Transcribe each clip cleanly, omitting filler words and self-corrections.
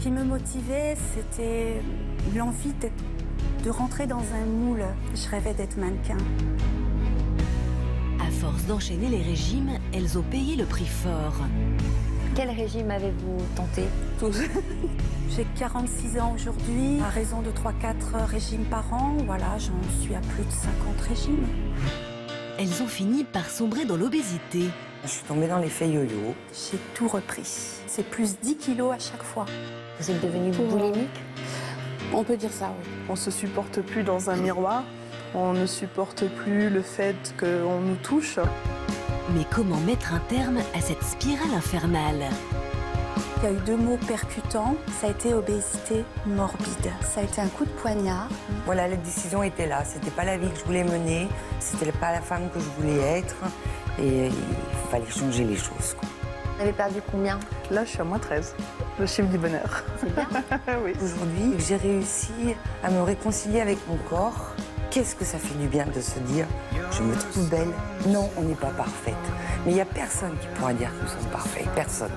qui me motivait, c'était l'envie de rentrer dans un moule. Je rêvais d'être mannequin. À force d'enchaîner les régimes, elles ont payé le prix fort. Quel régime avez-vous tenté? Tous. J'ai 46 ans aujourd'hui, à raison de 3-4 régimes par an. Voilà, j'en suis à plus de 50 régimes. Elles ont fini par sombrer dans l'obésité. Je suis tombée dans l'effet yo-yo. J'ai tout repris. C'est plus 10 kilos à chaque fois. Vous êtes devenue boulimique? On peut dire ça, oui. On ne se supporte plus dans un miroir. On ne supporte plus le fait qu'on nous touche. Mais comment mettre un terme à cette spirale infernale? Il y a eu 2 mots percutants. Ça a été obésité morbide. Ça a été un coup de poignard. Voilà, la décision était là. C'était pas la vie que je voulais mener. C'était pas la femme que je voulais être. Et il fallait changer les choses, quoi. Vous avez perdu combien? Là, je suis à moins 13. Le chiffre du bonheur. C'est bien. Oui. Aujourd'hui, j'ai réussi à me réconcilier avec mon corps. Qu'est-ce que ça fait du bien de se dire « je me trouve belle ». Non, on n'est pas parfaite. Mais il n'y a personne qui pourra dire que nous sommes parfaits. Personne.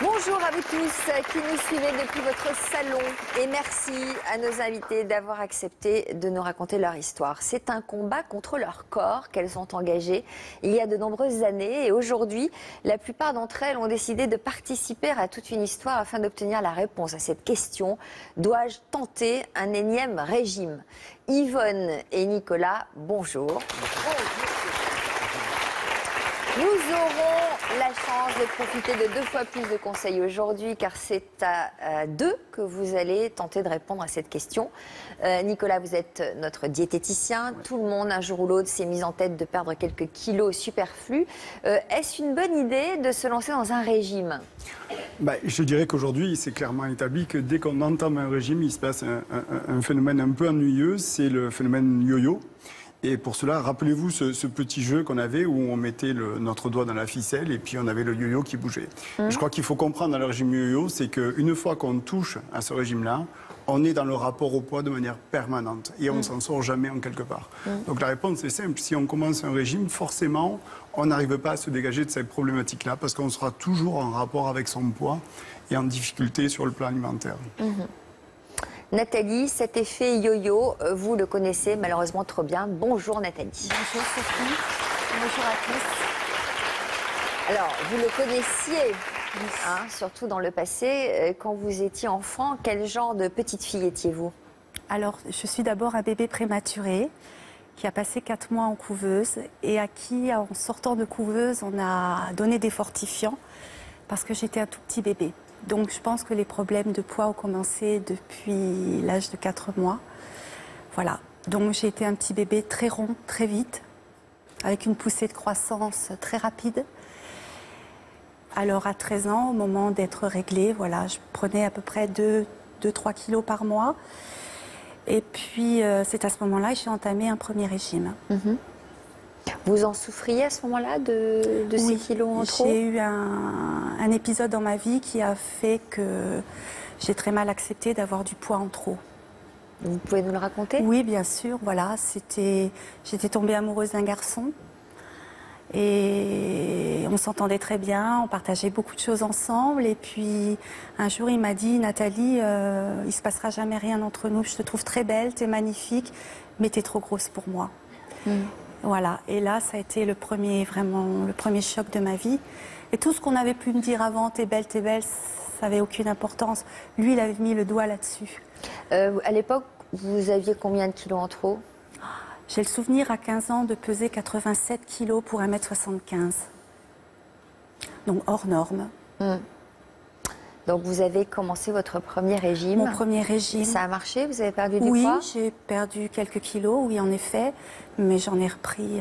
Bonjour à vous tous qui nous suivez depuis votre salon et merci à nos invités d'avoir accepté de nous raconter leur histoire. C'est un combat contre leur corps qu'elles ont engagé il y a de nombreuses années et aujourd'hui, la plupart d'entre elles ont décidé de participer à toute une histoire afin d'obtenir la réponse à cette question. Dois-je tenter un énième régime? Yvonne et Nicolas, bonjour. Nous aurons la chance de profiter de 2 fois plus de conseils aujourd'hui car c'est à 2 que vous allez tenter de répondre à cette question. Nicolas, vous êtes notre diététicien. Tout le monde, un jour ou l'autre, s'est mis en tête de perdre quelques kilos superflus. Est-ce une bonne idée de se lancer dans un régime? Je dirais qu'aujourd'hui, c'est clairement établi que dès qu'on entame un régime, il se passe un phénomène un peu ennuyeux, c'est le phénomène yo-yo. Et pour cela, rappelez-vous ce petit jeu qu'on avait où on mettait notre doigt dans la ficelle et puis on avait le yo-yo qui bougeait. Je crois qu'il faut comprendre dans le régime yo-yo, c'est qu'une fois qu'on touche à ce régime-là, on est dans le rapport au poids de manière permanente et on ne s'en sort jamais en quelque part. Donc la réponse est simple, si on commence un régime, forcément, on n'arrive pas à se dégager de cette problématique-là parce qu'on sera toujours en rapport avec son poids et en difficulté sur le plan alimentaire. Nathalie, cet effet yo-yo, vous le connaissez malheureusement trop bien. Bonjour Nathalie. Bonjour Sophie. Bonjour à tous. Alors, vous le connaissiez, surtout dans le passé. Quand vous étiez enfant, quel genre de petite fille étiez-vous? Alors, je suis d'abord un bébé prématuré qui a passé 4 mois en couveuse et à qui, en sortant de couveuse, on a donné des fortifiants parce que j'étais un tout petit bébé. Donc je pense que les problèmes de poids ont commencé depuis l'âge de 4 mois. Voilà. Donc j'ai été un petit bébé très rond, très vite, avec une poussée de croissance très rapide. Alors à 13 ans, au moment d'être réglée, voilà, je prenais à peu près 2-3 kilos par mois. Et puis c'est à ce moment-là que j'ai entamé un premier régime. Vous en souffriez à ce moment-là de ces kilos en trop? J'ai eu un épisode dans ma vie qui a fait que j'ai très mal accepté d'avoir du poids en trop. Vous pouvez nous le raconter? Oui, bien sûr. Voilà, j'étais tombée amoureuse d'un garçon et on s'entendait très bien, on partageait beaucoup de choses ensemble. Et puis un jour, il m'a dit, Nathalie, il se passera jamais rien entre nous. Je te trouve très belle, t'es magnifique, mais t'es trop grosse pour moi. Voilà, et là, ça a été le premier choc de ma vie. Et tout ce qu'on avait pu me dire avant, t'es belle, ça n'avait aucune importance. Lui, il avait mis le doigt là-dessus. À l'époque, vous aviez combien de kilos en trop? J'ai le souvenir à 15 ans de peser 87 kilos pour 1m75. Donc hors norme. Donc vous avez commencé votre premier régime. Mon premier régime. Ça a marché? Vous avez perdu du poids? Oui, j'ai perdu quelques kilos, oui en effet, mais j'en ai repris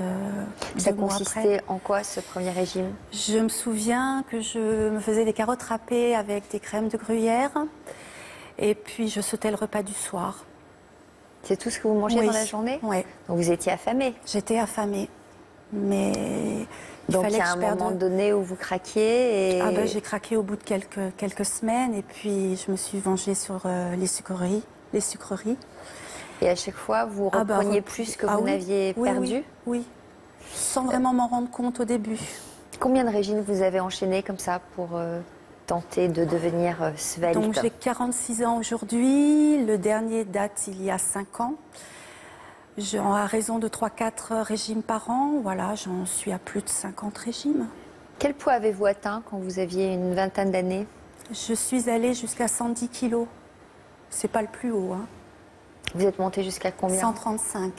Ça 2 mois consistait après. en quoi ce premier régime? Je me souviens que je me faisais des carottes râpées avec des crèmes de gruyère Et puis je sautais le repas du soir. C'est tout ce que vous mangez Oui. dans la journée? Oui, Donc vous étiez affamée. j'étais affamée. Mais Donc il y fallait a que un je perde. moment donné où vous craquiez et... Ah ben, j'ai craqué au bout de quelques semaines et puis je me suis vengée sur les sucreries. Et à chaque fois, vous Ah bah, repreniez plus que vous oui, n'aviez oui, perdu? Oui, sans vraiment m'en rendre compte au début. Combien de régimes vous avez enchaîné comme ça pour tenter de devenir svelte? Donc j'ai 46 ans aujourd'hui, le dernier date il y a 5 ans. À raison de 3-4 régimes par an, voilà, j'en suis à plus de 50 régimes. Quel poids avez-vous atteint quand vous aviez une vingtaine d'années? Je suis allée jusqu'à 110 kilos. C'est pas le plus haut, hein. Vous êtes montée jusqu'à combien? 135.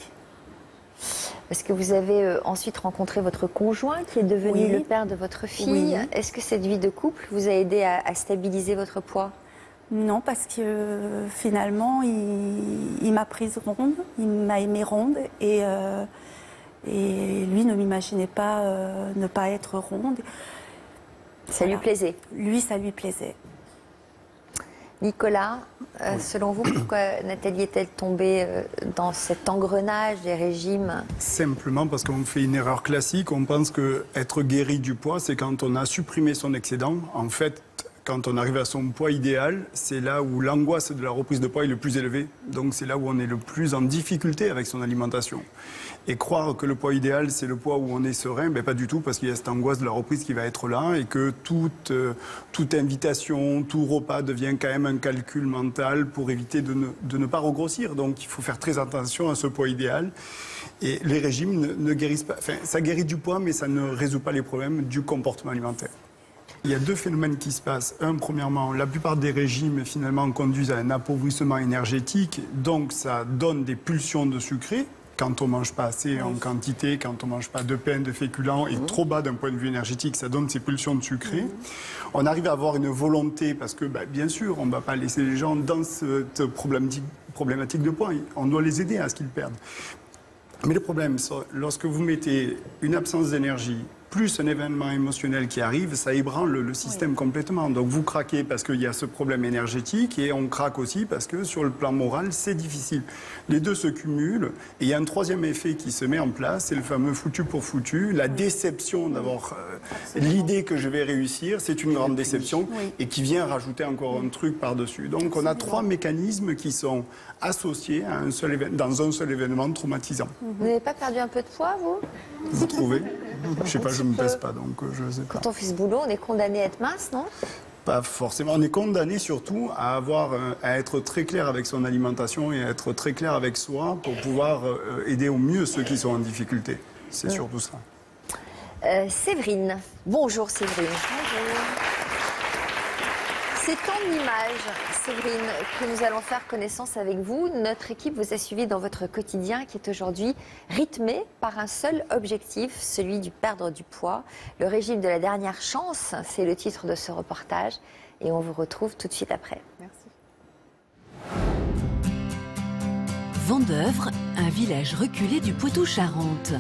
Parce que vous avez ensuite rencontré votre conjoint qui est devenu Oui. le père de votre fille. Oui. Est-ce que cette vie de couple vous a aidé à stabiliser votre poids? Non, parce que finalement, il m'a prise ronde, il m'a aimée ronde et lui ne m'imaginait pas ne pas être ronde. Ça lui Voilà. plaisait? Lui, ça lui plaisait. Nicolas, selon vous, pourquoi Nathalie est-elle tombée dans cet engrenage des régimes? Simplement parce qu'on fait une erreur classique. On pense que être guéri du poids, c'est quand on a supprimé son excédent. En fait, quand on arrive à son poids idéal, c'est là où l'angoisse de la reprise de poids est le plus élevée. Donc c'est là où on est le plus en difficulté avec son alimentation. Et croire que le poids idéal, c'est le poids où on est serein, ben pas du tout, parce qu'il y a cette angoisse de la reprise qui va être là et que toute invitation, tout repas devient quand même un calcul mental pour éviter de ne pas regrossir. Donc il faut faire très attention à ce poids idéal. Et les régimes ne guérissent pas. Enfin, ça guérit du poids, mais ça ne résout pas les problèmes du comportement alimentaire. Il y a deux phénomènes qui se passent. Un, premièrement, la plupart des régimes finalement conduisent à un appauvrissement énergétique, donc ça donne des pulsions de sucré. Quand on ne mange pas assez en quantité, quand on ne mange pas de pain, de féculents, et trop bas d'un point de vue énergétique, ça donne ces pulsions de sucré. On arrive à avoir une volonté, parce que bien sûr, on ne va pas laisser les gens dans cette problématique de poids. On doit les aider à ce qu'ils perdent. Mais le problème, lorsque vous mettez une absence d'énergie, plus un événement émotionnel qui arrive, ça ébranle le système complètement. Donc vous craquez parce qu'il y a ce problème énergétique et on craque aussi parce que sur le plan moral, c'est difficile. Les deux se cumulent et il y a un troisième effet qui se met en place, c'est le fameux foutu pour foutu, la déception d'avoir l'idée que je vais réussir, c'est une grande déception et qui vient rajouter encore un truc par-dessus. Donc on a trois mécanismes qui sont associés à dans un seul événement traumatisant. Vous n'avez pas perdu un peu de poids, vous? Vous trouvez? Je ne sais pas, je ne me pèse pas, donc je ne sais pas. Quand on fait ce boulot, on est condamné à être mince, non? Pas forcément. On est condamné surtout à être très clair avec son alimentation et à être très clair avec soi pour pouvoir aider au mieux ceux qui sont en difficulté. C'est surtout ça. Séverine. Bonjour Séverine. Bonjour. C'est en images, Séverine, que nous allons faire connaissance avec vous. Notre équipe vous a suivi dans votre quotidien qui est aujourd'hui rythmé par un seul objectif, celui du perdre du poids. Le régime de la dernière chance, c'est le titre de ce reportage. Et on vous retrouve tout de suite après. Merci. Vendeuvre, un village reculé du Poitou-Charentes.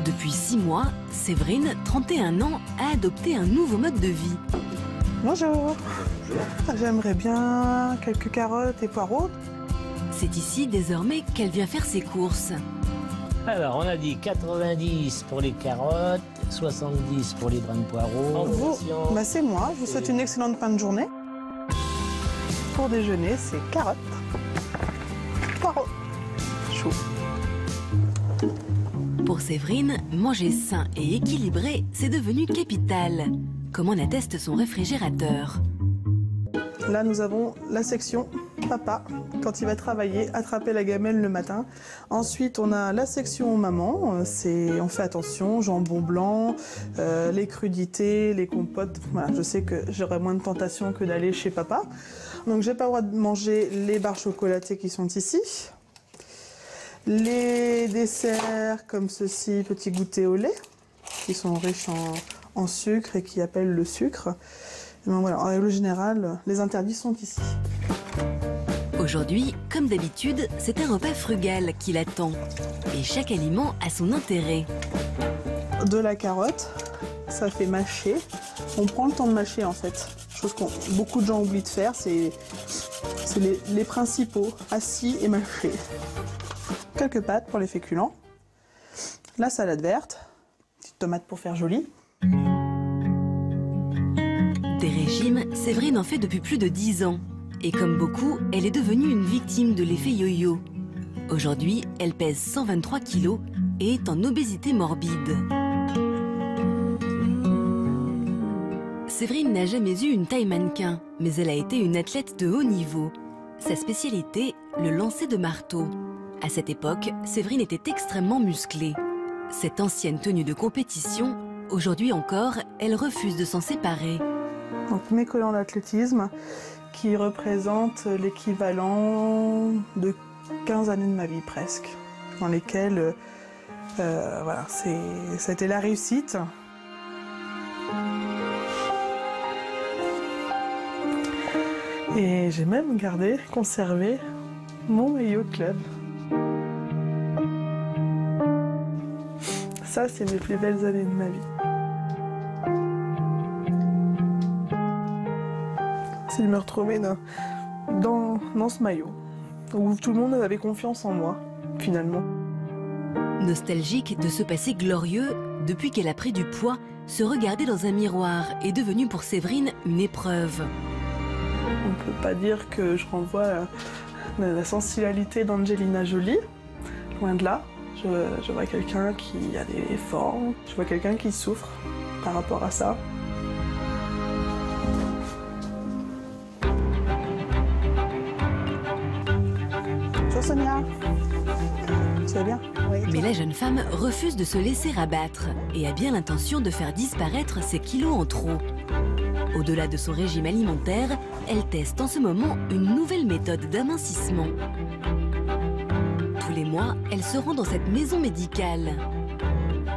Depuis 6 mois, Séverine, 31 ans, a adopté un nouveau mode de vie. Bonjour. J'aimerais bien quelques carottes et poireaux. C'est ici, désormais, qu'elle vient faire ses courses. Alors, on a dit 90 pour les carottes, 70 pour les brins de poireaux. C'est moi. Je vous souhaite une excellente fin de journée. Pour déjeuner, c'est carottes, poireaux, choux. Pour Séverine, manger sain et équilibré, c'est devenu capital, comme en atteste son réfrigérateur. Là, nous avons la section papa, quand il va travailler, attraper la gamelle le matin. Ensuite, on a la section maman, on fait attention, jambon blanc, les crudités, les compotes. Voilà, je sais que j'aurai moins de tentation que d'aller chez papa. Donc, j'ai pas le droit de manger les barres chocolatées qui sont ici. Les desserts comme ceci, petits goûters au lait, qui sont riches en sucre et qui appellent le sucre. Et ben voilà, en règle générale, les interdits sont ici. Aujourd'hui, comme d'habitude, c'est un repas frugal qui l'attend. Et chaque aliment a son intérêt. De la carotte, ça fait mâcher. On prend le temps de mâcher en fait. Je chose que beaucoup de gens oublient de faire, c'est les principaux, assis et mâchés. Quelques pâtes pour les féculents. La salade verte, petite tomate pour faire joli. Des régimes, Séverine en fait depuis plus de 10 ans. Et comme beaucoup, elle est devenue une victime de l'effet yo-yo. Aujourd'hui, elle pèse 123 kilos et est en obésité morbide. Séverine n'a jamais eu une taille mannequin, mais elle a été une athlète de haut niveau. Sa spécialité, le lancer de marteau. À cette époque, Séverine était extrêmement musclée. Cette ancienne tenue de compétition, aujourd'hui encore, elle refuse de s'en séparer. Donc mes collants d'athlétisme qui représentent l'équivalent de 15 années de ma vie presque, dans lesquelles voilà, c'était la réussite. Et j'ai même conservé mon maillot de club. Ça, c'est mes plus belles années de ma vie. C'est de me retrouver dans ce maillot, où tout le monde avait confiance en moi, finalement. Nostalgique de ce passé glorieux, depuis qu'elle a pris du poids, se regarder dans un miroir est devenu pour Séverine une épreuve. On ne peut pas dire que je renvoie la sensualité d'Angelina Jolie, loin de là. Je vois quelqu'un qui a des formes, je vois quelqu'un qui souffre par rapport à ça. Bonjour Sonia, tu vas bien? Oui. Mais la jeune femme refuse de se laisser abattre et a bien l'intention de faire disparaître ses kilos en trop. Au-delà de son régime alimentaire, elle teste en ce moment une nouvelle méthode d'amincissement. Tous les mois, elle se rend dans cette maison médicale.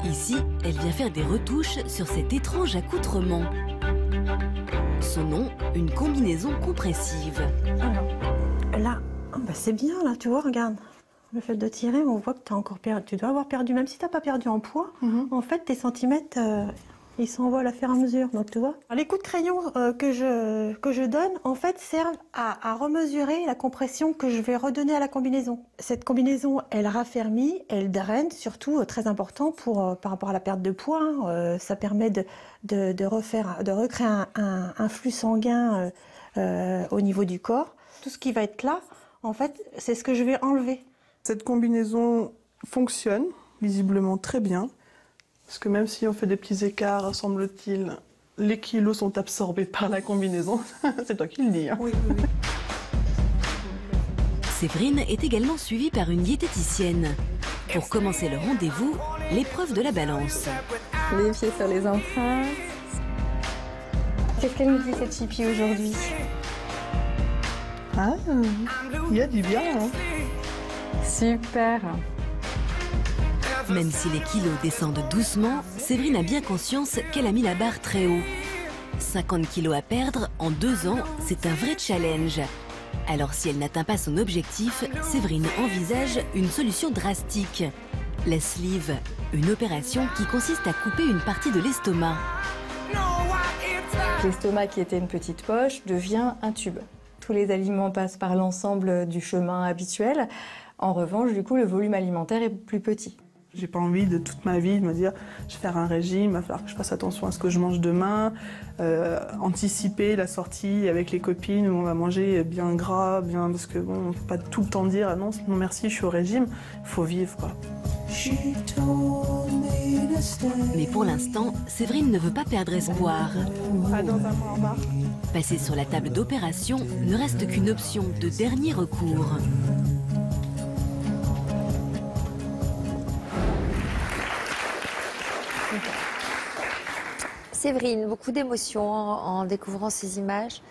Ici, elle vient faire des retouches sur cet étrange accoutrement. Son nom, une combinaison compressive. Alors, là, c'est bien, là, tu vois, regarde. Le fait de tirer, on voit que tu as encore perdu. Tu dois avoir perdu, même si tu n'as pas perdu en poids, en fait, tes centimètres, ils s'envolent à fur et à mesure. Donc, tu vois. Les coups de crayon que je donne, en fait, servent à remesurer la compression que je vais redonner à la combinaison. Cette combinaison, elle raffermit, elle draine, surtout très important par rapport à la perte de poids. Ça permet de recréer un flux sanguin au niveau du corps. Tout ce qui va être là, en fait, c'est ce que je vais enlever. Cette combinaison fonctionne visiblement très bien. Parce que même si on fait des petits écarts, semble-t-il, les kilos sont absorbés par la combinaison. C'est toi qui le dis. Hein. Oui. Séverine est également suivie par une diététicienne. Pour commencer le rendez-vous, l'épreuve de la balance. Les pieds sur les empreintes. Qu'est-ce qu'elle nous dit cette chipie aujourd'hui? Ah, il y a du bien. Hein. Super. Même si les kilos descendent doucement, Séverine a bien conscience qu'elle a mis la barre très haut. 50 kilos à perdre en 2 ans, c'est un vrai challenge. Alors si elle n'atteint pas son objectif, Séverine envisage une solution drastique. La sleeve, une opération qui consiste à couper une partie de l'estomac. L'estomac qui était une petite poche devient un tube. Tous les aliments passent par l'ensemble du chemin habituel. En revanche, du coup, le volume alimentaire est plus petit. J'ai pas envie de toute ma vie de me dire je vais faire un régime, il va falloir que je fasse attention à ce que je mange demain, anticiper la sortie avec les copines où on va manger bien gras, bien parce que bon, on peut pas tout le temps dire ah non merci je suis au régime, il faut vivre quoi. Mais pour l'instant, Séverine ne veut pas perdre espoir. Ah, dans un mois en bas. Passer sur la table d'opération ne reste qu'une option de dernier recours. Séverine, beaucoup d'émotions en découvrant ces images,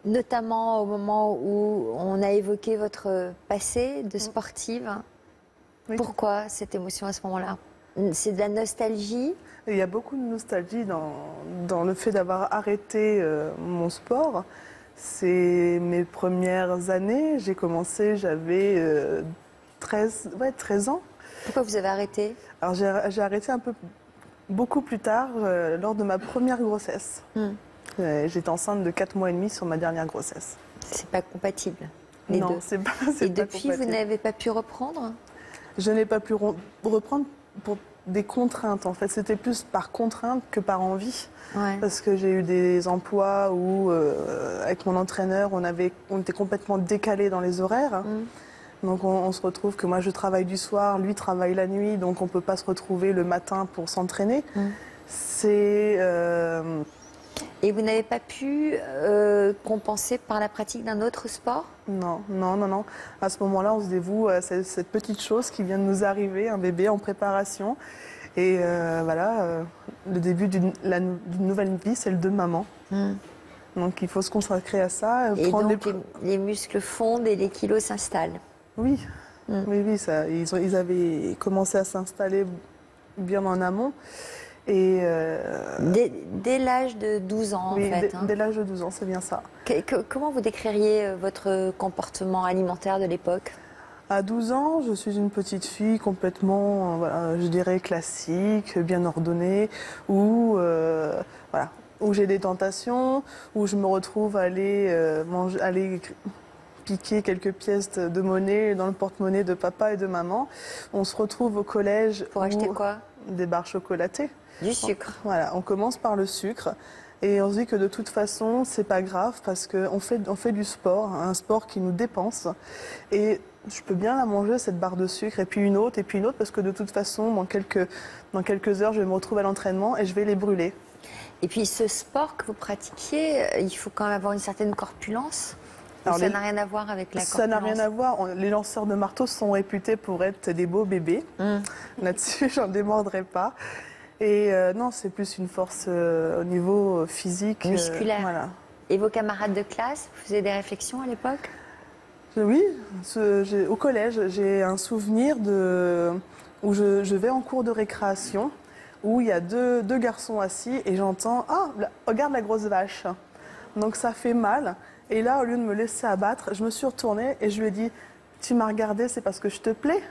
notamment au moment où on a évoqué votre passé de sportive. Oui. Pourquoi cette émotion à ce moment-là? C'est de la nostalgie? Il y a beaucoup de nostalgie dans le fait d'avoir arrêté mon sport. C'est mes premières années. J'ai commencé, j'avais 13 ans. Pourquoi vous avez arrêté? Alors j'ai arrêté beaucoup plus tard, lors de ma première grossesse. J'étais enceinte de 4 mois et demi sur ma dernière grossesse. C'est pas compatible, les Non, deux. c'est pas Et pas depuis, vous compatible. n'avez pas pu reprendre? Je n'ai pas pu reprendre pour des contraintes. En fait, c'était plus par contrainte que par envie. Ouais. Parce que j'ai eu des emplois où, avec mon entraîneur, on était complètement décalés dans les horaires. Donc on se retrouve que moi je travaille du soir, lui travaille la nuit, donc on ne peut pas se retrouver le matin pour s'entraîner. Et vous n'avez pas pu compenser par la pratique d'un autre sport? Non. À ce moment-là, on se dévoue à cette petite chose qui vient de nous arriver, un bébé en préparation. Et le début d'une nouvelle vie, celle de maman. Donc il faut se consacrer à ça. Et donc les muscles fondent et les kilos s'installent. Oui, ça, ils avaient commencé à s'installer bien en amont. Et dès l'âge de 12 ans, oui, en fait. Dès l'âge de 12 ans, c'est bien ça. Comment vous décririez votre comportement alimentaire de l'époque? À 12 ans, je suis une petite fille complètement, je dirais, classique, bien ordonnée, où j'ai des tentations, où je me retrouve à aller piquer quelques pièces de monnaie dans le porte-monnaie de papa et de maman. On se retrouve au collège. Pour acheter quoi? Des barres chocolatées. Du sucre. Voilà, on commence par le sucre. Et on se dit que de toute façon, c'est pas grave parce qu'on fait du sport, un sport qui nous dépense. Et je peux bien la manger, cette barre de sucre, et puis une autre, parce que de toute façon, dans quelques heures, je vais me retrouver à l'entraînement et je vais les brûler. Et puis ce sport que vous pratiquiez, il faut quand même avoir une certaine corpulence. Alors, ça n'a rien à voir avec la corpulence? Ça n'a rien à voir. Les lanceurs de marteau sont réputés pour être des beaux bébés. Là-dessus, j'en démordrai pas. Et non, c'est plus une force au niveau physique. Musculaire. Voilà. Et vos camarades de classe, vous faisiez des réflexions à l'époque? Oui, au collège, j'ai un souvenir où je vais en cours de récréation, où il y a deux garçons assis et j'entends « Ah, regarde la grosse vache !» Donc ça fait mal. Et là, au lieu de me laisser abattre, je me suis retournée et je lui ai dit « Tu m'as regardé, c'est parce que je te plais ?»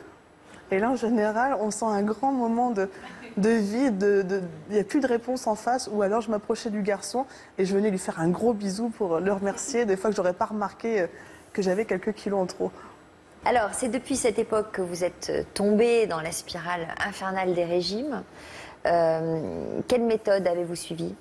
Et là, en général, on sent un grand moment de vide, il n'y a plus de réponse en face, ou alors je m'approchais du garçon et je venais lui faire un gros bisou pour le remercier, des fois que je n'aurais pas remarqué que j'avais quelques kilos en trop. Alors, c'est depuis cette époque que vous êtes tombée dans la spirale infernale des régimes. Quelle méthode avez-vous suivie?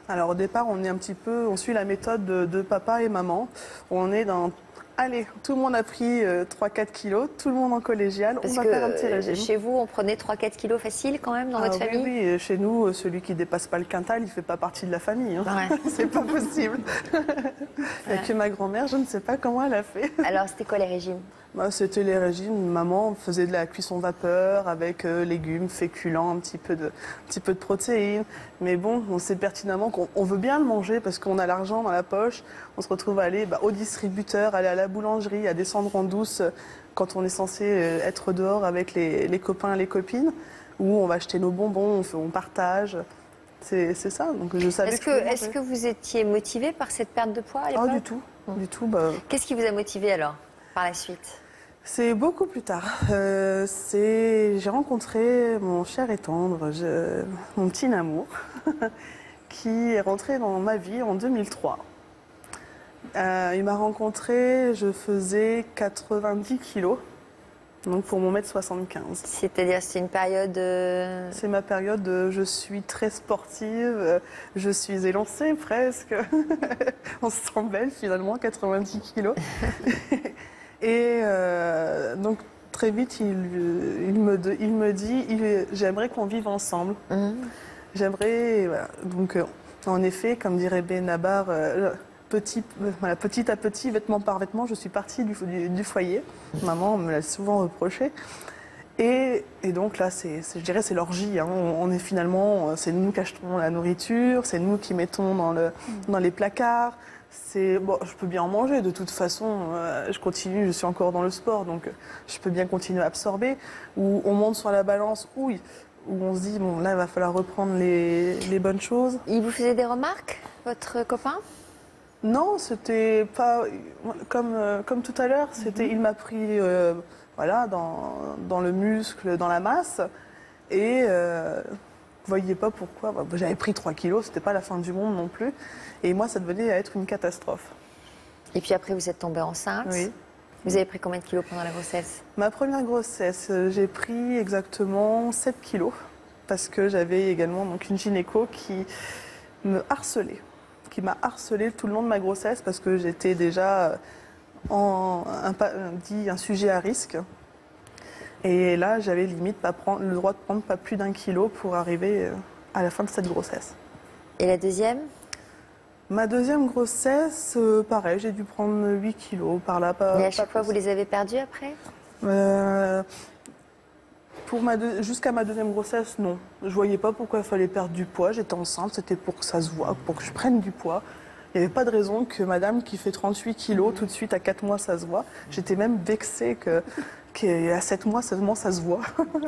Alors au départ, on suit la méthode de papa et maman. On est dans... Allez, tout le monde a pris 3-4 kilos, tout le monde en collégial, on va faire un petit régime. Chez vous, on prenait 3-4 kilos facile quand même dans votre famille? Oui, chez nous, celui qui dépasse pas le quintal, il fait pas partie de la famille. Hein. Ouais. C'est pas possible. Il n'y a que ma grand-mère, je ne sais pas comment elle a fait. Alors, c'était quoi les régimes? C'était les régimes. Maman faisait de la cuisson vapeur avec légumes, féculents, un petit peu de protéines. Mais bon, on sait pertinemment qu'on veut bien le manger parce qu'on a l'argent dans la poche. On se retrouve à aller au distributeur, aller à la boulangerie, à descendre en douce quand on est censé être dehors avec les copains et les copines, où on va acheter nos bonbons, on partage. C'est ça. Donc je savais Est-ce que vous étiez motivé par cette perte de poids à l'époque? Du tout. Du tout. Qu'est-ce qui vous a motivé alors par la suite? C'est beaucoup plus tard. J'ai rencontré mon cher et tendre, mon petit amour, qui est rentré dans ma vie en 2003. Il m'a rencontré, je faisais 90 kilos, donc pour mon 1m75. C'est-à-dire, c'est une période... C'est ma période de je suis très sportive, je suis élancée presque. On se sent belle finalement, 90 kilos. Et donc très vite, il me dit j'aimerais qu'on vive ensemble. J'aimerais... Voilà. Donc en effet, comme dirait Benabar, petit à petit, vêtement par vêtement, je suis partie du foyer. Maman me l'a souvent reproché. Et donc là, je dirais c'est l'orgie. Hein. On est finalement, c'est nous qui achetons la nourriture, c'est nous qui mettons dans les placards. Bon, je peux bien en manger, de toute façon, je suis encore dans le sport, donc je peux bien continuer à absorber. Ou on monte sur la balance, où on se dit, bon, là, il va falloir reprendre les bonnes choses. Il vous faisait des remarques, votre copain? Non, c'était pas comme tout à l'heure, il m'a pris dans le muscle, dans la masse, et voyais pas pourquoi. J'avais pris 3 kilos, c'était pas la fin du monde non plus. Et moi, ça devenait à être une catastrophe. Et puis après, vous êtes tombée enceinte. Oui. Vous avez pris combien de kilos pendant la grossesse? Ma première grossesse, j'ai pris exactement 7 kilos. Parce que j'avais également donc, une gynéco qui me harcelait. Qui m'a harcelée tout le long de ma grossesse parce que j'étais déjà un sujet à risque. Et là, j'avais limite le droit de prendre pas plus d'1 kilo pour arriver à la fin de cette grossesse. Et la deuxième? Ma deuxième grossesse, pareil, j'ai dû prendre 8 kilos par là. Et à chaque fois, vous les avez perdus après? Jusqu'à ma deuxième grossesse, non. Je voyais pas pourquoi il fallait perdre du poids. J'étais enceinte, c'était pour que ça se voit, pour que je prenne du poids. Il n'y avait pas de raison que madame qui fait 38 kilos, tout de suite à 4 mois, ça se voit. J'étais même vexée qu'à 7 mois seulement, ça se voit.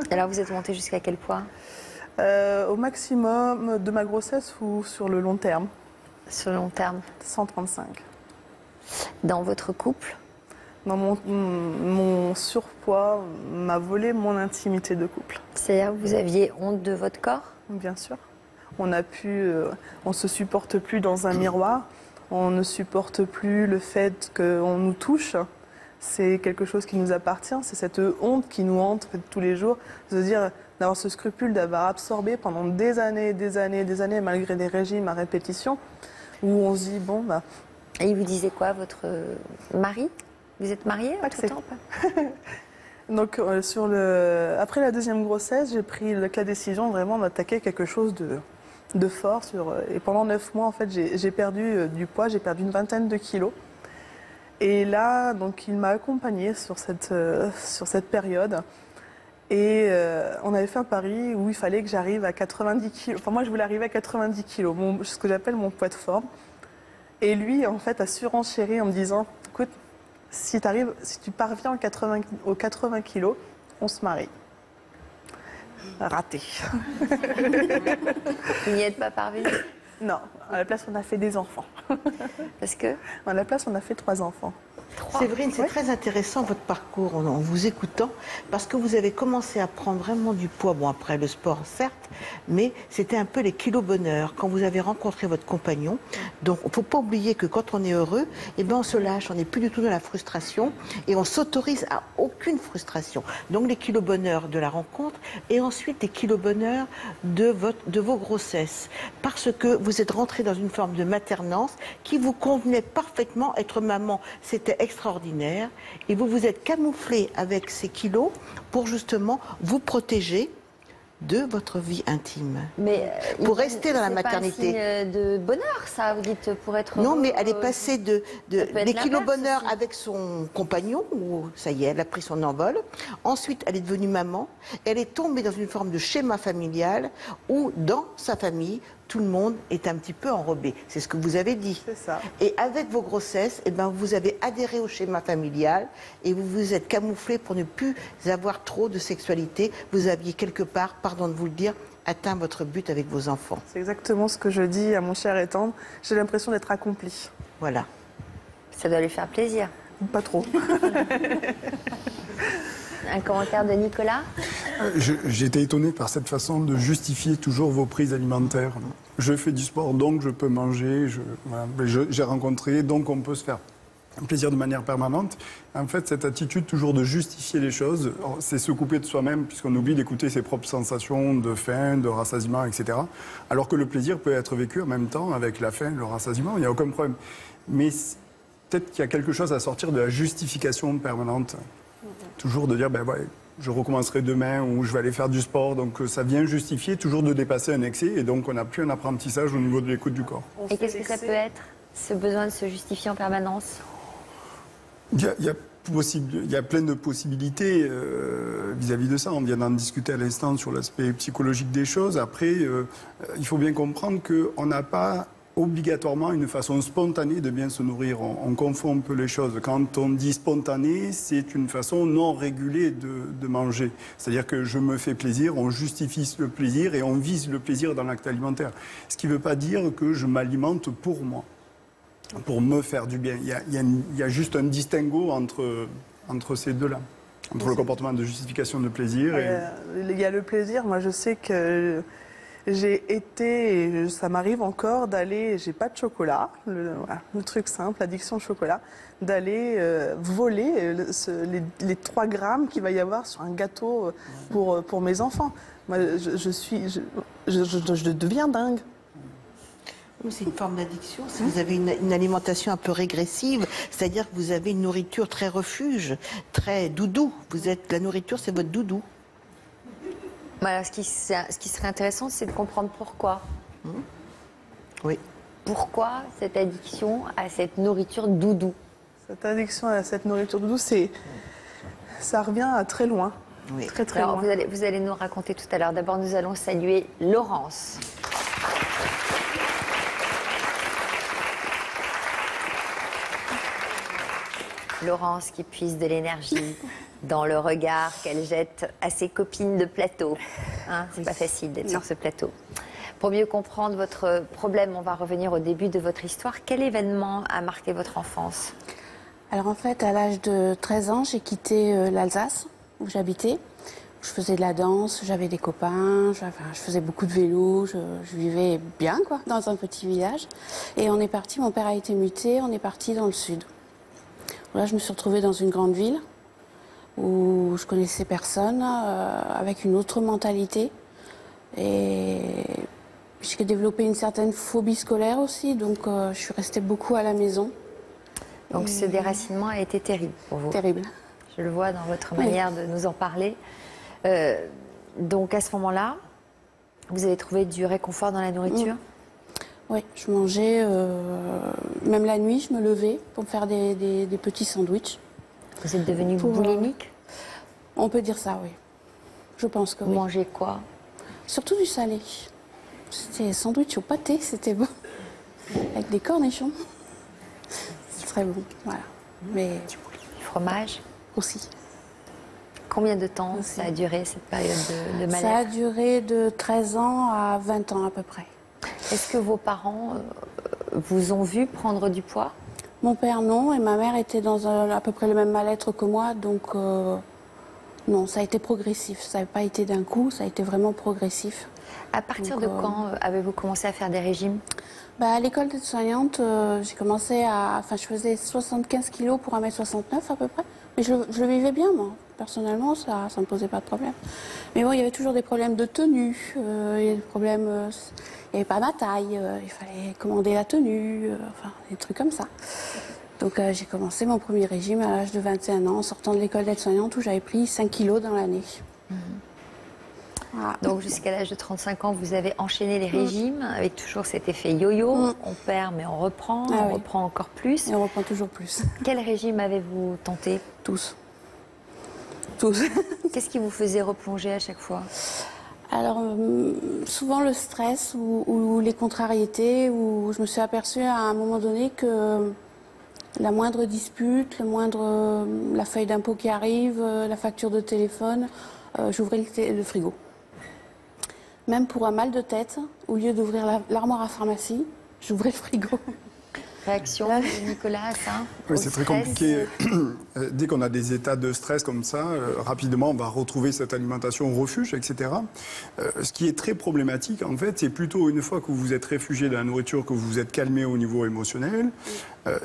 Alors vous êtes montée jusqu'à quel poids? Au maximum de ma grossesse ou sur le long terme? Sur le long terme? 135. Dans votre couple? Mon surpoids m'a volé mon intimité de couple. C'est-à-dire que vous aviez honte de votre corps? Bien sûr. On se supporte plus dans un miroir. On ne supporte plus le fait qu'on nous touche. C'est quelque chose qui nous appartient. C'est cette honte qui nous hante tous les jours. De se dire, d'avoir ce scrupule, d'avoir absorbé pendant des années, malgré des régimes à répétition, où on se dit, bon, bah... Et il vous disait quoi, votre mari? Vous êtes mariée entre-temps? Donc, après la deuxième grossesse, j'ai pris la décision vraiment d'attaquer quelque chose de fort. Et pendant 9 mois, en fait, j'ai perdu du poids, j'ai perdu une vingtaine de kilos. Et là, donc, il m'a accompagnée sur cette période. Et on avait fait un pari où il fallait que j'arrive à 90 kilos. Enfin, moi, je voulais arriver à 90 kilos, ce que j'appelle mon poids de forme. Et lui, en fait, a surenchéri en me disant, écoute, si tu parviens aux 80 kilos, on se marie. Raté. Vous n'y êtes pas parvenu? Non, à la place, on a fait des enfants. Parce que? À la place, on a fait 3 enfants. Séverine, c'est très intéressant votre parcours en vous écoutant, parce que vous avez commencé à prendre vraiment du poids, bon après le sport certes, mais c'était un peu les kilos bonheur quand vous avez rencontré votre compagnon. Donc il ne faut pas oublier que quand on est heureux, eh ben, on se lâche, on n'est plus du tout dans la frustration et on s'autorise à aucune frustration. Donc les kilos bonheur de la rencontre et ensuite les kilos bonheur de vos grossesses, parce que vous êtes rentré dans une forme de maternance qui vous convenait parfaitement. Être maman, c'était extraordinaire et vous vous êtes camouflé avec ces kilos pour justement vous protéger de votre vie intime. Mais pour rester dans la maternité. C'est pas un signe de bonheur, ça, vous dites, pour être... Non, mais elle est passée des kilos bonheur aussi avec son compagnon, où ça y est, elle a pris son envol. Ensuite, elle est devenue maman. Elle est tombée dans une forme de schéma familial où, dans sa famille, tout le monde est un petit peu enrobé. C'est ce que vous avez dit. C'est ça. Et avec vos grossesses, eh ben, vous avez adhéré au schéma familial et vous vous êtes camouflé pour ne plus avoir trop de sexualité. Vous aviez quelque part, pardon de vous le dire, atteint votre but avec vos enfants. C'est exactement ce que je dis à mon cher et tendre. J'ai l'impression d'être accomplie. Voilà. Ça doit lui faire plaisir. Pas trop. Un commentaire de Nicolas? J'étais étonné par cette façon de justifier toujours vos prises alimentaires. Je fais du sport, donc je peux manger. J'ai rencontré, donc on peut se faire plaisir de manière permanente. En fait, cette attitude toujours de justifier les choses, c'est se couper de soi-même, puisqu'on oublie d'écouter ses propres sensations de faim, de rassasiement, etc. Alors que le plaisir peut être vécu en même temps avec la faim, le rassasiement, il n'y a aucun problème. Mais peut-être qu'il y a quelque chose à sortir de la justification permanente. Toujours de dire, ben ouais, je recommencerai demain ou je vais aller faire du sport. Donc ça vient justifier toujours de dépasser un excès et donc on n'a plus un apprentissage au niveau de l'écoute du corps. Et qu'est-ce que ça peut être, ce besoin de se justifier en permanence? Il y a plein de possibilités vis-à-vis de ça. On vient d'en discuter à l'instant sur l'aspect psychologique des choses. Après, il faut bien comprendre qu'on n'a pas obligatoirement une façon spontanée de bien se nourrir. On confond un peu les choses. Quand on dit spontané, c'est une façon non régulée de manger. C'est-à-dire que je me fais plaisir, on justifie le plaisir et on vise le plaisir dans l'acte alimentaire. Ce qui ne veut pas dire que je m'alimente pour moi, pour me faire du bien. Il y a juste un distinguo entre ces deux-là, entre le comportement de justification de plaisir. Il y a le plaisir. Moi, je sais que J'ai été, et ça m'arrive encore, d'aller, j'ai pas de chocolat, voilà, le truc simple, addiction au chocolat, d'aller voler les 3 grammes qu'il va y avoir sur un gâteau pour mes enfants. Moi, je deviens dingue. C'est une forme d'addiction. Si vous avez une alimentation un peu régressive, c'est-à-dire que vous avez une nourriture très refuge, très doudou. La nourriture, c'est votre doudou. Voilà, ce qui serait intéressant, c'est de comprendre pourquoi. Oui. Pourquoi cette addiction à cette nourriture doudou? Cette addiction à cette nourriture doudou, ça revient à très loin. Oui. Très, très Alors, loin. vous allez nous raconter tout à l'heure. D'abord, nous allons saluer Laurence. Laurence qui puise de l'énergie dans le regard qu'elle jette à ses copines de plateau. Hein, c'est pas facile d'être sur ce plateau. Pour mieux comprendre votre problème, on va revenir au début de votre histoire. Quel événement a marqué votre enfance? Alors en fait, à l'âge de 13 ans, j'ai quitté l'Alsace, où j'habitais. Je faisais de la danse, j'avais des copains, je faisais beaucoup de vélo, je vivais bien, quoi, dans un petit village. Et on est parti, mon père a été muté, on est parti dans le sud. Là, je me suis retrouvée dans une grande ville où je connaissais personne, avec une autre mentalité. Et j'ai développé une certaine phobie scolaire aussi, donc je suis restée beaucoup à la maison. Donc ce déracinement a été terrible pour vous? Terrible. Je le vois dans votre manière de nous en parler. Donc à ce moment-là, vous avez trouvé du réconfort dans la nourriture? Oui, je mangeais, même la nuit, je me levais pour me faire des petits sandwichs. Vous êtes devenue boulimique? On peut dire ça, oui. Je pense que oui. Vous mangez quoi? Surtout du salé. C'était sandwich au pâté, c'était bon. Avec des cornichons. C'est très bon, voilà. Mais du fromage? Aussi. Combien de temps ça a duré, cette période de mal-être? Ça a duré de 13 ans à 20 ans à peu près. Est-ce que vos parents vous ont vu prendre du poids? Mon père, non, et ma mère était dans à peu près le même mal-être que moi, donc non, ça a été progressif. Ça n'a pas été d'un coup, ça a été vraiment progressif. À partir de quand avez-vous commencé à faire des régimes? À l'école d'aide-soignante, j'ai commencé à... Enfin, je faisais 75 kilos pour 1m69 à peu près, mais je le vivais bien, moi. Personnellement, ça ne me posait pas de problème. Mais bon, il y avait toujours des problèmes de tenue, il y avait des problèmes... il n'y avait pas ma taille, il fallait commander la tenue, enfin, des trucs comme ça. Donc j'ai commencé mon premier régime à l'âge de 21 ans, en sortant de l'école d'aide-soignante, où j'avais pris 5 kilos dans l'année. Voilà. Donc jusqu'à l'âge de 35 ans, vous avez enchaîné les régimes, avec toujours cet effet yo-yo. On perd, mais on reprend, on reprend encore plus. Et on reprend toujours plus. Quel régime avez-vous tenté? Tous. Qu'est-ce qui vous faisait replonger à chaque fois? Alors, souvent le stress ou les contrariétés, où je me suis aperçue à un moment donné que la moindre dispute, la feuille d'impôt qui arrive, la facture de téléphone, j'ouvrais le frigo. Même pour un mal de tête, au lieu d'ouvrir l'armoire à pharmacie, j'ouvrais le frigo. Réaction de Nicolas à ça? Oui, c'est très compliqué. Dès qu'on a des états de stress comme ça, rapidement, on va retrouver cette alimentation au refuge, etc. Ce qui est très problématique, en fait, c'est plutôt une fois que vous vous êtes réfugié dans la nourriture, que vous vous êtes calmé au niveau émotionnel,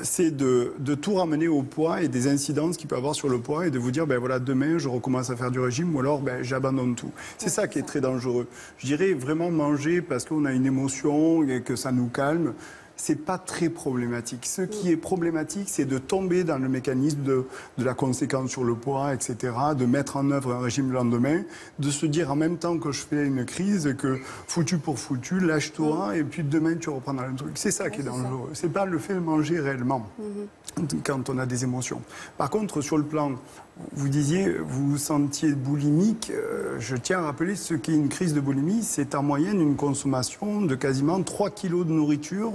c'est de tout ramener au poids et des incidences qu'il peut avoir sur le poids et de vous dire, ben voilà, demain, je recommence à faire du régime ou alors, ben, j'abandonne tout. C'est ça qui est très dangereux. Je dirais vraiment manger parce qu'on a une émotion et que ça nous calme. C'est pas très problématique. Ce qui est problématique, c'est de tomber dans le mécanisme de la conséquence sur le poids, etc., de mettre en œuvre un régime le lendemain, de se dire en même temps que je fais une crise que foutu pour foutu, lâche-toi et puis demain tu reprendras le truc. C'est ça qui est dangereux. C'est pas le fait de manger réellement quand on a des émotions. Par contre, sur le plan, vous disiez, vous vous sentiez boulimique. Je tiens à rappeler ce qu'est une crise de boulimie. C'est en moyenne une consommation de quasiment 3 kilos de nourriture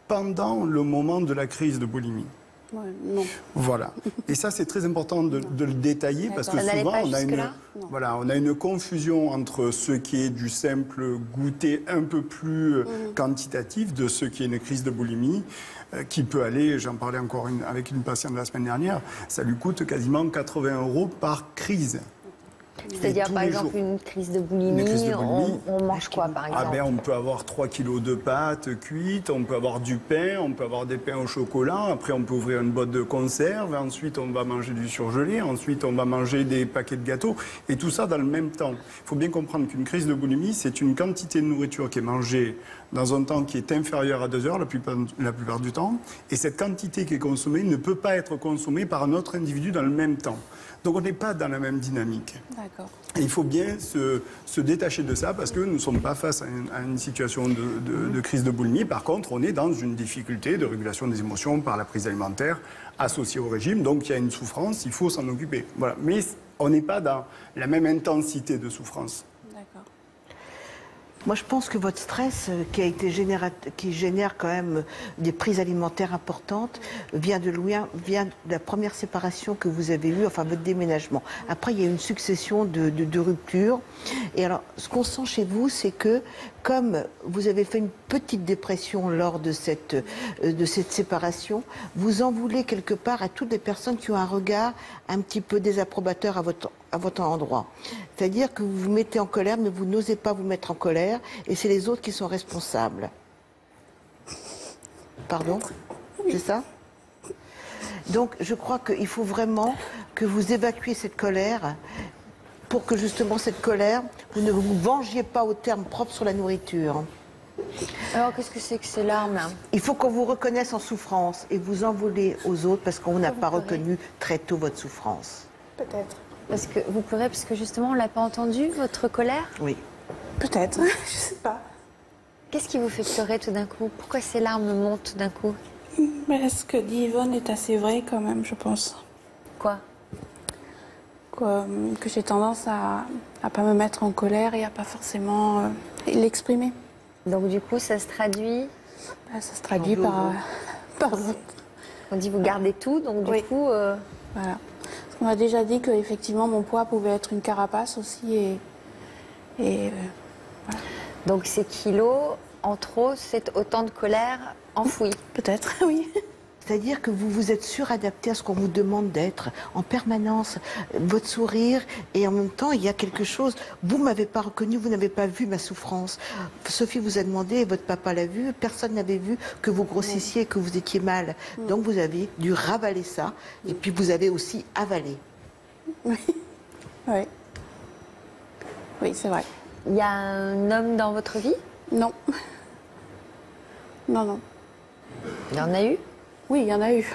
pendant le moment de la crise de boulimie. Ouais, non. Voilà. Et ça, c'est très important de le détailler parce que souvent, on a une confusion entre ce qui est du simple goûter un peu plus quantitatif de ce qui est une crise de boulimie qui peut aller, j'en parlais encore avec une patiente la semaine dernière, ça lui coûte quasiment 80 € par crise. C'est-à-dire, par exemple, une crise de boulimie, on mange quoi, par exemple? On peut avoir 3 kilos de pâtes cuites, on peut avoir du pain, on peut avoir des pains au chocolat, après on peut ouvrir une boîte de conserve, ensuite on va manger du surgelé, ensuite on va manger des paquets de gâteaux, et tout ça dans le même temps. Il faut bien comprendre qu'une crise de boulimie, c'est une quantité de nourriture qui est mangée dans un temps qui est inférieur à 2 heures la plupart du temps, et cette quantité qui est consommée ne peut pas être consommée par un autre individu dans le même temps. Donc on n'est pas dans la même dynamique. D'accord. Et il faut bien se détacher de ça parce que nous ne sommes pas face à une situation de crise de boulimie. Par contre, on est dans une difficulté de régulation des émotions par la prise alimentaire associée au régime. Donc il y a une souffrance, il faut s'en occuper. Voilà. Mais on n'est pas dans la même intensité de souffrance. Moi, je pense que votre stress, qui génère quand même des prises alimentaires importantes, vient de la première séparation que vous avez eue, enfin votre déménagement. Après, il y a une succession de ruptures. Et alors, ce qu'on sent chez vous, c'est que comme vous avez fait une petite dépression lors de cette séparation, vous en voulez quelque part à toutes les personnes qui ont un regard un petit peu désapprobateur à votre endroit. C'est-à-dire que vous vous mettez en colère, mais vous n'osez pas vous mettre en colère, et c'est les autres qui sont responsables. Pardon? Oui. C'est ça? Donc, je crois qu'il faut vraiment que vous évacuiez cette colère pour que justement cette colère, vous ne vous vengiez pas au terme propre sur la nourriture. Alors, qu'est-ce que c'est que ces larmes? Il faut qu'on vous reconnaisse en souffrance et vous en voulez aux autres parce qu'on n'a pas reconnu très tôt votre souffrance. Peut-être. Parce que vous pleurez parce que justement, on l'a pas entendu, votre colère? Oui. Peut-être, je sais pas. Qu'est-ce qui vous fait pleurer tout d'un coup? Pourquoi ces larmes montent tout d'un coup? Mais ce que dit Yvonne est assez vrai quand même, je pense. Quoi? Que j'ai tendance à pas me mettre en colère et à pas forcément l'exprimer. Donc du coup, ça se traduit? Ça se traduit par On dit vous gardez tout, donc du coup... Voilà. Parce qu'on m'a déjà dit qu'effectivement mon poids pouvait être une carapace aussi voilà. Donc ces kilos en trop, c'est autant de colère enfouie? Peut-être, oui. C'est-à-dire que vous vous êtes suradapté à ce qu'on vous demande d'être en permanence, votre sourire, et en même temps, il y a quelque chose, vous ne m'avez pas reconnu, vous n'avez pas vu ma souffrance. Sophie vous a demandé, et votre papa l'a vu, personne n'avait vu que vous grossissiez, que vous étiez mal. Donc vous avez dû ravaler ça, et puis vous avez aussi avalé. Oui, oui. Oui, c'est vrai. Il y a un homme dans votre vie? Non. Non, non. Il y en a eu? Oui, il y en a eu.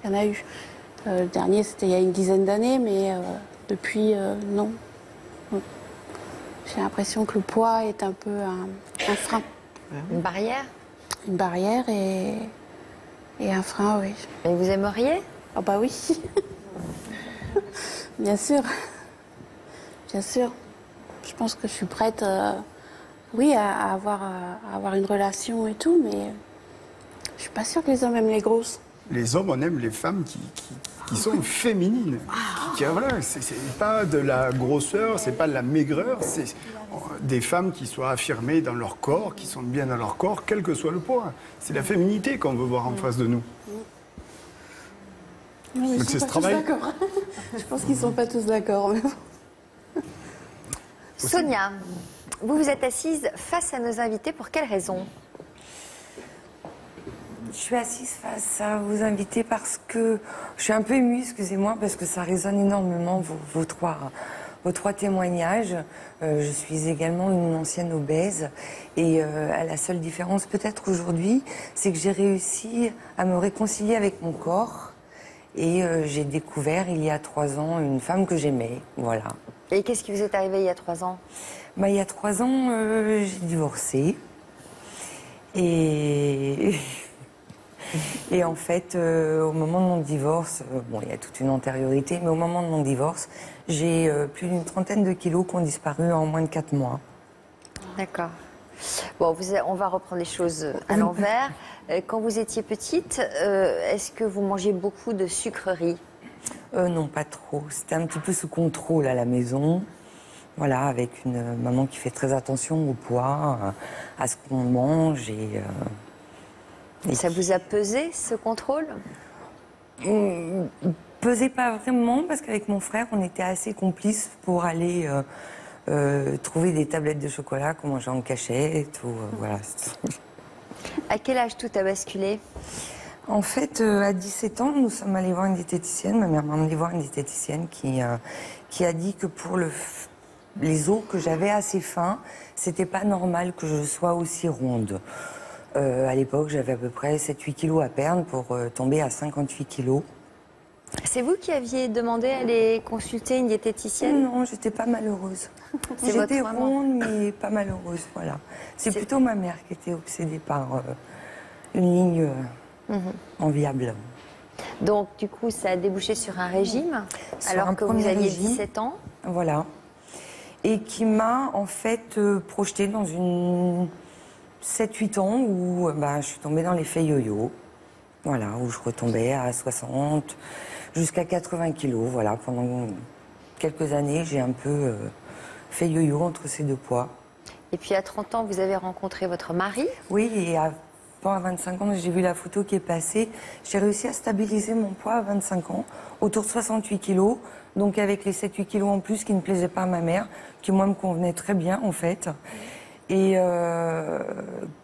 Il y en a eu. Le dernier, c'était il y a une dizaine d'années, mais depuis, non. J'ai l'impression que le poids est un peu un frein. Une barrière? Une barrière et un frein, oui. Et vous aimeriez? Ah bah oui. Bien sûr. Bien sûr. Je pense que je suis prête, oui, à avoir une relation et tout, mais... Je suis pas sûre que les hommes aiment les grosses. Les hommes, on aime les femmes qui sont féminines. Voilà, c'est pas de la grosseur, c'est pas de la maigreur, c'est des femmes qui soient affirmées dans leur corps, qui sont bien dans leur corps, quel que soit le poids. C'est la féminité qu'on veut voir en face de nous. Oui, donc c'est ce travail. Je pense qu'ils sont pas tous d'accord. Mais... Sonia, vous êtes assise face à nos invités, pour quelle raison? Je suis assise face à vos invités parce que je suis un peu émue, excusez-moi, parce que ça résonne énormément vos trois témoignages. Je suis également une ancienne obèse et la seule différence peut-être aujourd'hui, c'est que j'ai réussi à me réconcilier avec mon corps et j'ai découvert il y a 3 ans une femme que j'aimais, voilà. Et qu'est-ce qui vous est arrivé il y a 3 ans? Il y a 3 ans, j'ai divorcé et... Et en fait, au moment de mon divorce, il y a toute une antériorité, mais au moment de mon divorce, j'ai plus d'une trentaine de kilos qui ont disparu en moins de 4 mois. D'accord. Bon, on va reprendre les choses à l'envers. Quand vous étiez petite, est-ce que vous mangez beaucoup de sucreries? Non, pas trop. C'était un petit peu sous contrôle à la maison. Voilà, avec une maman qui fait très attention au poids, à ce qu'on mange et ça vous a pesé, ce contrôle? pesais pas vraiment parce qu'avec mon frère, on était assez complices pour aller trouver des tablettes de chocolat qu'on mangeait en cachette. Voilà. À quel âge tout a basculé? En fait, à 17 ans, nous sommes allés voir une diététicienne. Ma mère m'a emmené voir une diététicienne qui a dit que pour les os que j'avais assez fins, c'était pas normal que je sois aussi ronde. À l'époque, j'avais à peu près 7-8 kilos à perdre pour tomber à 58 kilos. C'est vous qui aviez demandé à aller consulter une diététicienne? Non, j'étais pas malheureuse. C'est J'étais votre maman. ronde, mais pas malheureuse, voilà. C'est plutôt ma mère qui était obsédée par une ligne enviable. Donc, du coup, ça a débouché sur un régime, Sur alors un que vous premier aviez régime. 17 ans. Voilà. Et qui m'a, en fait, projetée dans une 7-8 ans où je suis tombée dans l'effet yo-yo. Voilà, où je retombais à 60, jusqu'à 80 kilos. Voilà, pendant quelques années, j'ai un peu fait yo-yo entre ces deux poids. Et puis, à 30 ans, vous avez rencontré votre mari. Oui, et à 25 ans, j'ai vu la photo qui est passée. J'ai réussi à stabiliser mon poids à 25 ans, autour de 68 kilos. Donc avec les 7-8 kilos en plus qui ne plaisaient pas à ma mère, qui moi me convenaient très bien en fait. Et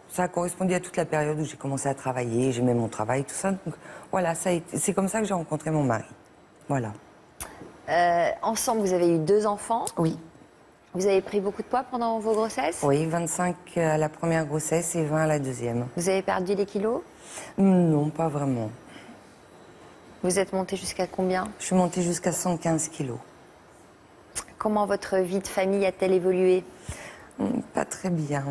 ça a correspondu à toute la période où j'ai commencé à travailler, j'aimais mon travail, tout ça. Donc voilà, c'est comme ça que j'ai rencontré mon mari. Voilà. Ensemble, vous avez eu 2 enfants. Oui. Vous avez pris beaucoup de poids pendant vos grossesses? Oui, 25 à la première grossesse et 20 à la deuxième. Vous avez perdu les kilos? Non, pas vraiment. Vous êtes montée jusqu'à combien? Je suis montée jusqu'à 115 kilos. Comment votre vie de famille a-t-elle évolué? Pas très bien.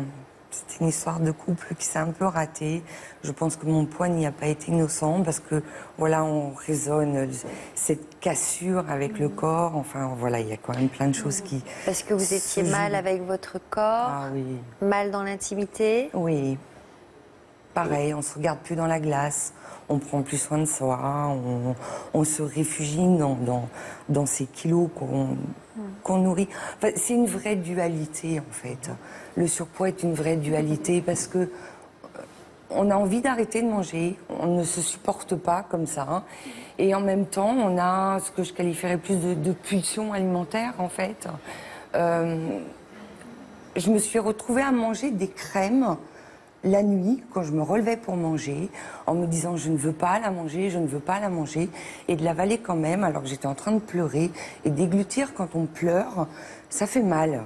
C'est une histoire de couple qui s'est un peu ratée. Je pense que mon poids n'y a pas été innocent parce que, voilà, on raisonne cette cassure avec le corps. Enfin, voilà, il y a quand même plein de choses qui... Parce que vous étiez mal avec votre corps? Ah oui. Mal dans l'intimité? Oui. Pareil, on se regarde plus dans la glace. On prend plus soin de soi. On se réfugie dans ces kilos qu'on nourrit. Enfin, c'est une vraie dualité, en fait. Le surpoids est une vraie dualité parce que on a envie d'arrêter de manger, on ne se supporte pas comme ça. Et en même temps, on a ce que je qualifierais plus de pulsion alimentaire, en fait. Je me suis retrouvée à manger des crèmes la nuit, quand je me relevais pour manger, en me disant je ne veux pas la manger, je ne veux pas la manger, et de l'avaler quand même, alors que j'étais en train de pleurer. Et déglutir quand on pleure, ça fait mal.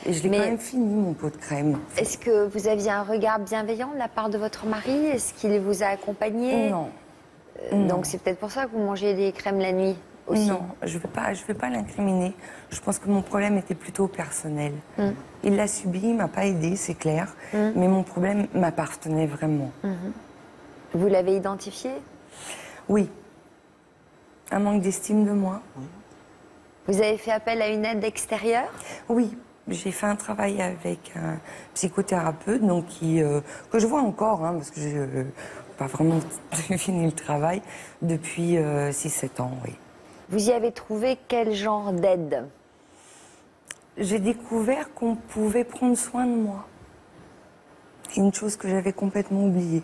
Et je l'ai quand même fini, mon pot de crème. Est-ce que vous aviez un regard bienveillant de la part de votre mari? Est-ce qu'il vous a accompagné? Non. Donc c'est peut-être pour ça que vous mangez des crèmes la nuit aussi? Non, je vais pas l'incriminer. Je pense que mon problème était plutôt personnel. Il l'a subi, il m'a pas aidé, c'est clair. Mais mon problème m'appartenait vraiment. Vous l'avez identifié? Oui. Un manque d'estime de moi. Vous avez fait appel à une aide extérieure? Oui. J'ai fait un travail avec un psychothérapeute, donc que je vois encore, parce que je n'ai pas vraiment fini le travail, depuis 6-7 ans, oui. Vous y avez trouvé quel genre d'aide? J'ai découvert qu'on pouvait prendre soin de moi. Une chose que j'avais complètement oubliée.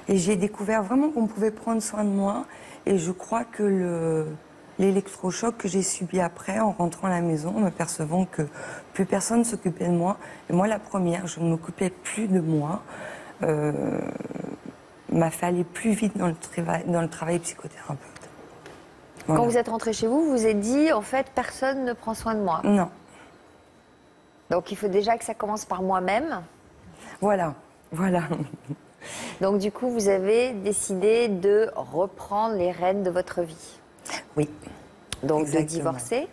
Et j'ai découvert vraiment qu'on pouvait prendre soin de moi. Et je crois que l'électrochoc que j'ai subi après, en rentrant à la maison, en m'apercevant que plus personne ne s'occupait de moi, et moi la première, je ne m'occupais plus de moi, m'a fait aller plus vite dans le travail psychothérapeute. Voilà. Quand vous êtes rentrée chez vous, vous vous êtes dit, en fait, personne ne prend soin de moi. Non. Donc il faut déjà que ça commence par moi-même. Voilà, voilà. Donc du coup, vous avez décidé de reprendre les rênes de votre vie. Oui. Donc exactement. de divorcer.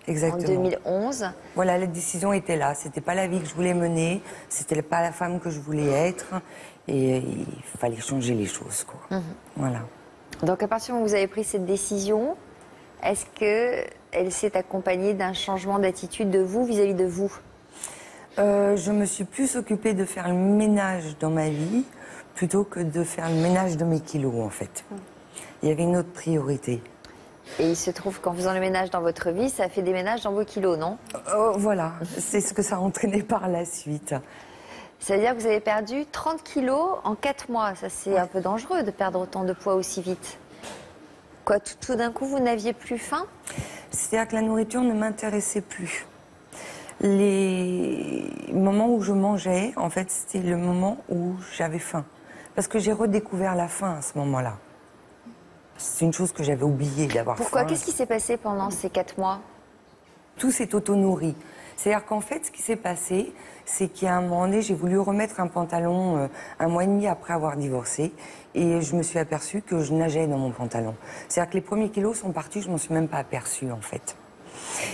Exactement. En 2011. Voilà, la décision était là. C'était pas la vie que je voulais mener, c'était pas la femme que je voulais être, et il fallait changer les choses, quoi. Voilà. Donc à partir du moment où vous avez pris cette décision, est-ce qu'elle s'est accompagnée d'un changement d'attitude de vous vis-à-vis de vous? Je me suis plus occupée de faire le ménage dans ma vie plutôt que de faire le ménage de mes kilos, en fait. Il y avait une autre priorité. Et il se trouve qu'en faisant le ménage dans votre vie, ça fait des ménages dans vos kilos, non? Voilà, c'est ce que ça a entraîné par la suite. C'est-à-dire que vous avez perdu 30 kilos en 4 mois. Ça, c'est un peu dangereux de perdre autant de poids aussi vite. Quoi, tout d'un coup, vous n'aviez plus faim? C'est-à-dire que la nourriture ne m'intéressait plus. Les moments où je mangeais, en fait, c'était le moment où j'avais faim. Parce que j'ai redécouvert la faim à ce moment-là. C'est une chose que j'avais oublié d'avoir faim. Pourquoi? Qu'est-ce qui s'est passé pendant ces 4 mois? Tout s'est auto-nourri. C'est-à-dire qu'en fait, ce qui s'est passé, c'est qu'à un moment donné, j'ai voulu remettre un pantalon 1 mois et demi après avoir divorcé. Et je me suis aperçue que je nageais dans mon pantalon. C'est-à-dire que les premiers kilos sont partis, je ne m'en suis même pas aperçue, en fait.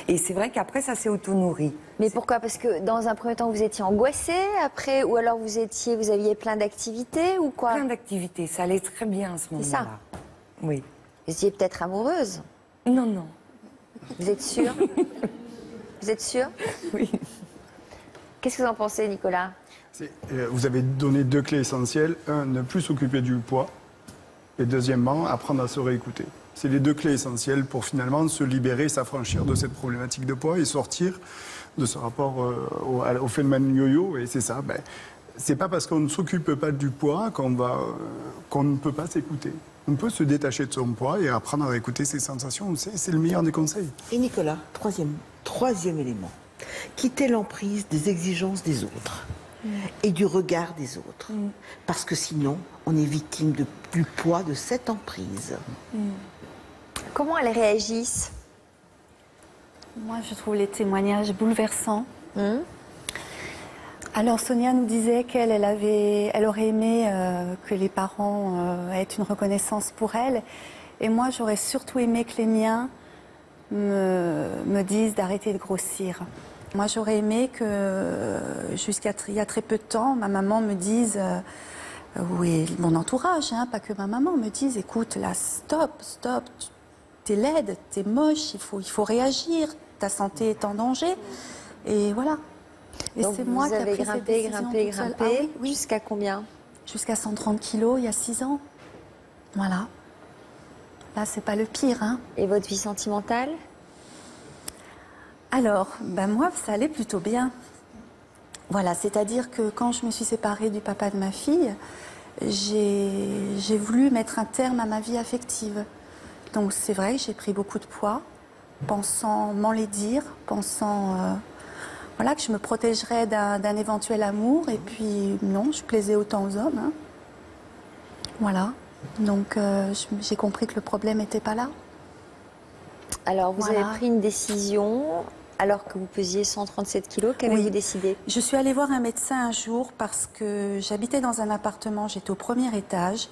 Et c'est vrai qu'après, ça s'est auto-nourri. Mais pourquoi? Parce que dans un premier temps, vous étiez angoissée, après, ou alors vous aviez plein d'activités, ou quoi? Plein d'activités, ça allait très bien à ce moment-là. C'est ça? Oui. Vous étiez peut-être amoureuse? Non, non. Vous êtes sûre? Vous êtes sûre? Oui. Qu'est-ce que vous en pensez, Nicolas? Vous avez donné 2 clés essentielles. 1, ne plus s'occuper du poids. Et deuxièmement, apprendre à se réécouter. C'est les 2 clés essentielles pour finalement se libérer, s'affranchir de cette problématique de poids et sortir de ce rapport au phénomène yo-yo. Et c'est ça, c'est pas parce qu'on ne s'occupe pas du poids qu'on ne peut pas s'écouter. On peut se détacher de son poids et apprendre à écouter ses sensations. C'est le meilleur des conseils. Et Nicolas, troisième élément. Quitter l'emprise des exigences des autres et du regard des autres. Parce que sinon, on est victime du poids de cette emprise. Comment elles réagissent? Moi, je trouve les témoignages bouleversants. Alors, Sonia nous disait elle aurait aimé que les parents aient une reconnaissance pour elle. Et moi, j'aurais surtout aimé que les miens me disent d'arrêter de grossir. Moi, j'aurais aimé que, il y a très peu de temps, ma maman me dise, oui, mon entourage, pas que ma maman, me dise, écoute, là, stop, t'es laide, t'es moche, il faut réagir, ta santé est en danger. Et voilà. Et donc, c'est moi qui ai pris cette décision grimpé, Ah oui. Jusqu'à combien? Jusqu'à 130 kilos, il y a 6 ans. Voilà. Là, c'est pas le pire. Et votre vie sentimentale? Alors, moi, ça allait plutôt bien. Voilà, c'est-à-dire que quand je me suis séparée du papa de ma fille, j'ai voulu mettre un terme à ma vie affective. Donc c'est vrai que j'ai pris beaucoup de poids, pensant m'enlaidir, pensant que je me protégerais d'un éventuel amour. Et puis non, je plaisais autant aux hommes. Voilà. Donc j'ai compris que le problème n'était pas là. Alors vous avez pris une décision alors que vous pesiez 137 kilos. Qu'avez-vous décidé? Je suis allée voir un médecin un jour parce que j'habitais dans un appartement, j'étais au premier étage.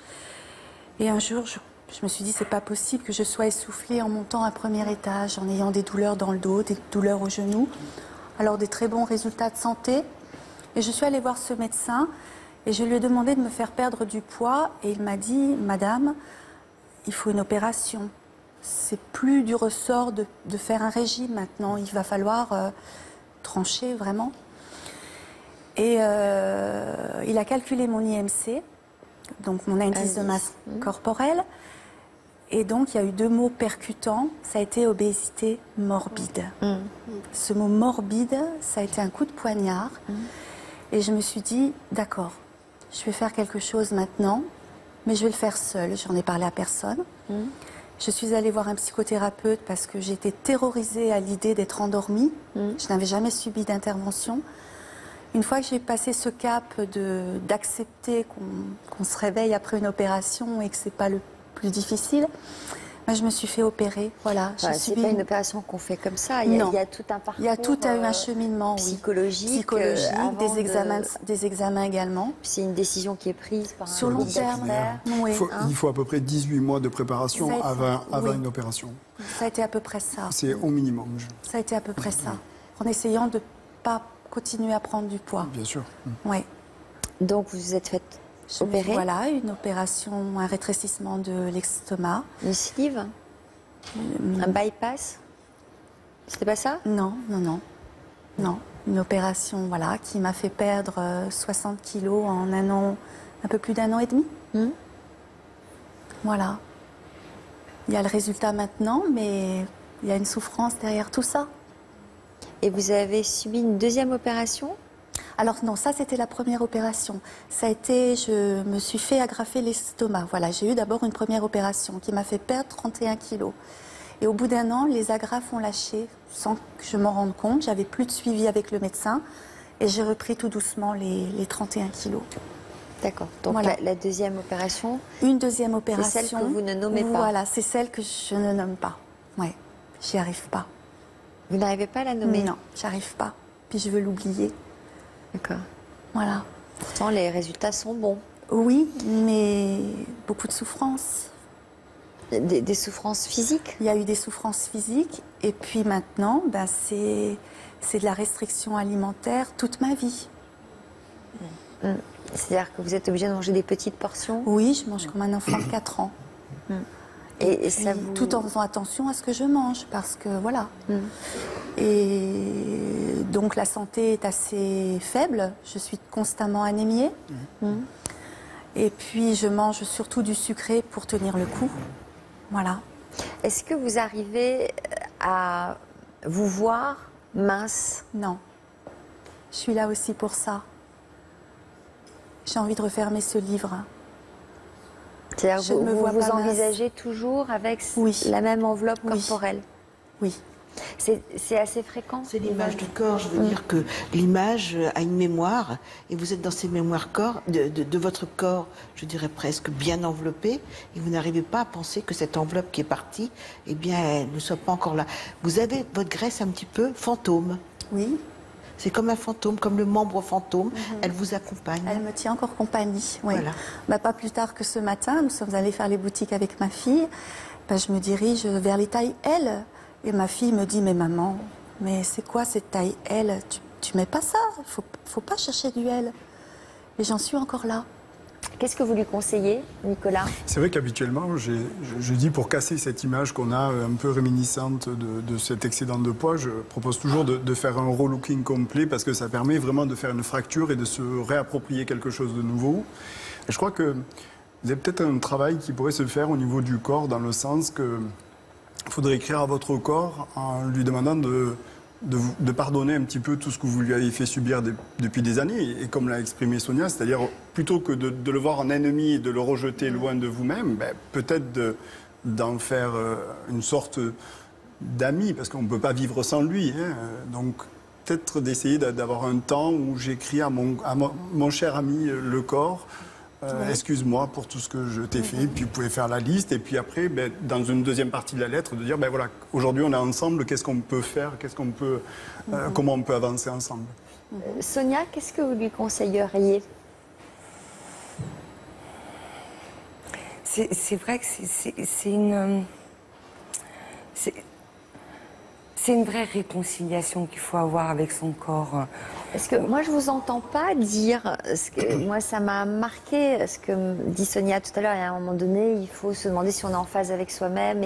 Et un jour, je me suis dit, c'est pas possible que je sois essoufflée en montant un premier étage, en ayant des douleurs dans le dos, des douleurs aux genoux. Alors des très bons résultats de santé. Et je suis allée voir ce médecin et je lui ai demandé de me faire perdre du poids. Et il m'a dit, madame, il faut une opération. C'est plus du ressort de faire un régime maintenant. Il va falloir trancher vraiment. Et il a calculé mon IMC, donc mon indice de masse corporelle. Et donc il y a eu 2 mots percutants. Ça a été obésité morbide. Ce mot morbide, ça a été un coup de poignard. Et je me suis dit, d'accord, je vais faire quelque chose maintenant, mais je vais le faire seule. J'en ai parlé à personne. Je suis allée voir un psychothérapeute parce que j'étais terrorisée à l'idée d'être endormie. Je n'avais jamais subi d'intervention. Une fois que j'ai passé ce cap d'accepter qu'on se réveille après une opération et que c'est pas le plus difficile, je me suis fait opérer. Voilà. C'est pas une opération qu'on fait comme ça. Il y a tout un parcours. Il y a tout un cheminement psychologique, des examens également. C'est une décision qui est prise par sur long terme. Il faut à peu près 18 mois de préparation avant une opération. Ça a été à peu près ça. C'est au minimum. Ça a été à peu près ça. En essayant de ne pas continuer à prendre du poids. Bien sûr. Oui. Donc vous vous êtes fait opérer? Voilà, une opération, un rétrécissement de l'estomac. Une sleeve? Un bypass? C'était pas ça? Non. Une opération, qui m'a fait perdre 60 kilos en un peu plus d'1 an et demi. Voilà. Il y a le résultat maintenant, mais il y a une souffrance derrière tout ça. Et vous avez subi une 2e opération? Alors non, ça c'était la première opération. Ça a été, je me suis fait agrafer l'estomac. Voilà, j'ai eu d'abord une première opération qui m'a fait perdre 31 kilos. Et au bout d'1 an, les agrafes ont lâché sans que je m'en rende compte. J'avais plus de suivi avec le médecin et j'ai repris tout doucement les 31 kilos. D'accord. Donc voilà. la deuxième opération. Une deuxième opération. C'est celle que vous ne nommez pas. Voilà, c'est celle que je ne nomme pas. Ouais, j'y arrive pas. Vous n'arrivez pas à la nommer? Non, j'arrive pas. Puis je veux l'oublier. D'accord. Voilà. Pourtant, les résultats sont bons. Oui, mais beaucoup de souffrances. Des souffrances physiques? Il y a eu des souffrances physiques. Et puis maintenant, ben, c'est de la restriction alimentaire toute ma vie. C'est-à-dire que vous êtes obligé de manger des petites portions? Oui, je mange comme un enfant de 4 ans. Et ça vous... Tout en faisant attention à ce que je mange, parce que voilà. Et donc la santé est assez faible, je suis constamment anémiée. Et puis je mange surtout du sucré pour tenir le coup. Voilà. Est-ce que vous arrivez à vous voir mince? Non. Je suis là aussi pour ça. J'ai envie de refermer ce livre. C'est-à-dire que vous vous envisagez mince. Toujours avec Oui. la même enveloppe corporelle? Oui. C'est assez fréquent? C'est l'image du corps, je veux dire que l'image a une mémoire et vous êtes dans ces mémoires corps, de votre corps, je dirais presque bien enveloppé, et vous n'arrivez pas à penser que cette enveloppe qui est partie, eh bien, elle ne soit pas encore là. Vous avez votre graisse un petit peu fantôme. Oui. C'est comme un fantôme, comme le membre fantôme, elle vous accompagne. Elle me tient encore compagnie, oui. Voilà. Bah, pas plus tard que ce matin, nous sommes allés faire les boutiques avec ma fille. Bah, je me dirige vers les tailles L. Et ma fille me dit, mais maman, mais c'est quoi cette taille L? Tu mets pas ça, faut pas chercher du L. Et j'en suis encore là. Qu'est-ce que vous lui conseillez, Nicolas? C'est vrai qu'habituellement, je dis pour casser cette image qu'on a un peu réminiscente de cet excédent de poids, je propose toujours de faire un relooking complet parce que ça permet vraiment de faire une fracture et de se réapproprier quelque chose de nouveau. Et je crois que vous avez peut-être un travail qui pourrait se faire au niveau du corps dans le sens que il faudrait écrire à votre corps en lui demandant de pardonner un petit peu tout ce que vous lui avez fait subir depuis des années. Et comme l'a exprimé Sonia, c'est-à-dire plutôt que de le voir en ennemi et de le rejeter loin de vous-même, ben, peut-être d'en faire une sorte d'ami, parce qu'on ne peut pas vivre sans lui. Hein. Donc peut-être d'essayer d'avoir un temps où j'écris à mon cher ami le corps, excuse-moi pour tout ce que je t'ai fait, puis vous pouvez faire la liste, et puis après, ben, dans une deuxième partie de la lettre, de dire, ben voilà, aujourd'hui on est ensemble, qu'est-ce qu'on peut faire, comment on peut avancer ensemble. Sonia, qu'est-ce que vous lui conseilleriez? C'est vrai que c'est une vraie réconciliation qu'il faut avoir avec son corps. Parce que moi, je vous entends pas dire, moi ça m'a marqué, ce que dit Sonia tout à l'heure, et à un moment donné, il faut se demander si on est en phase avec soi-même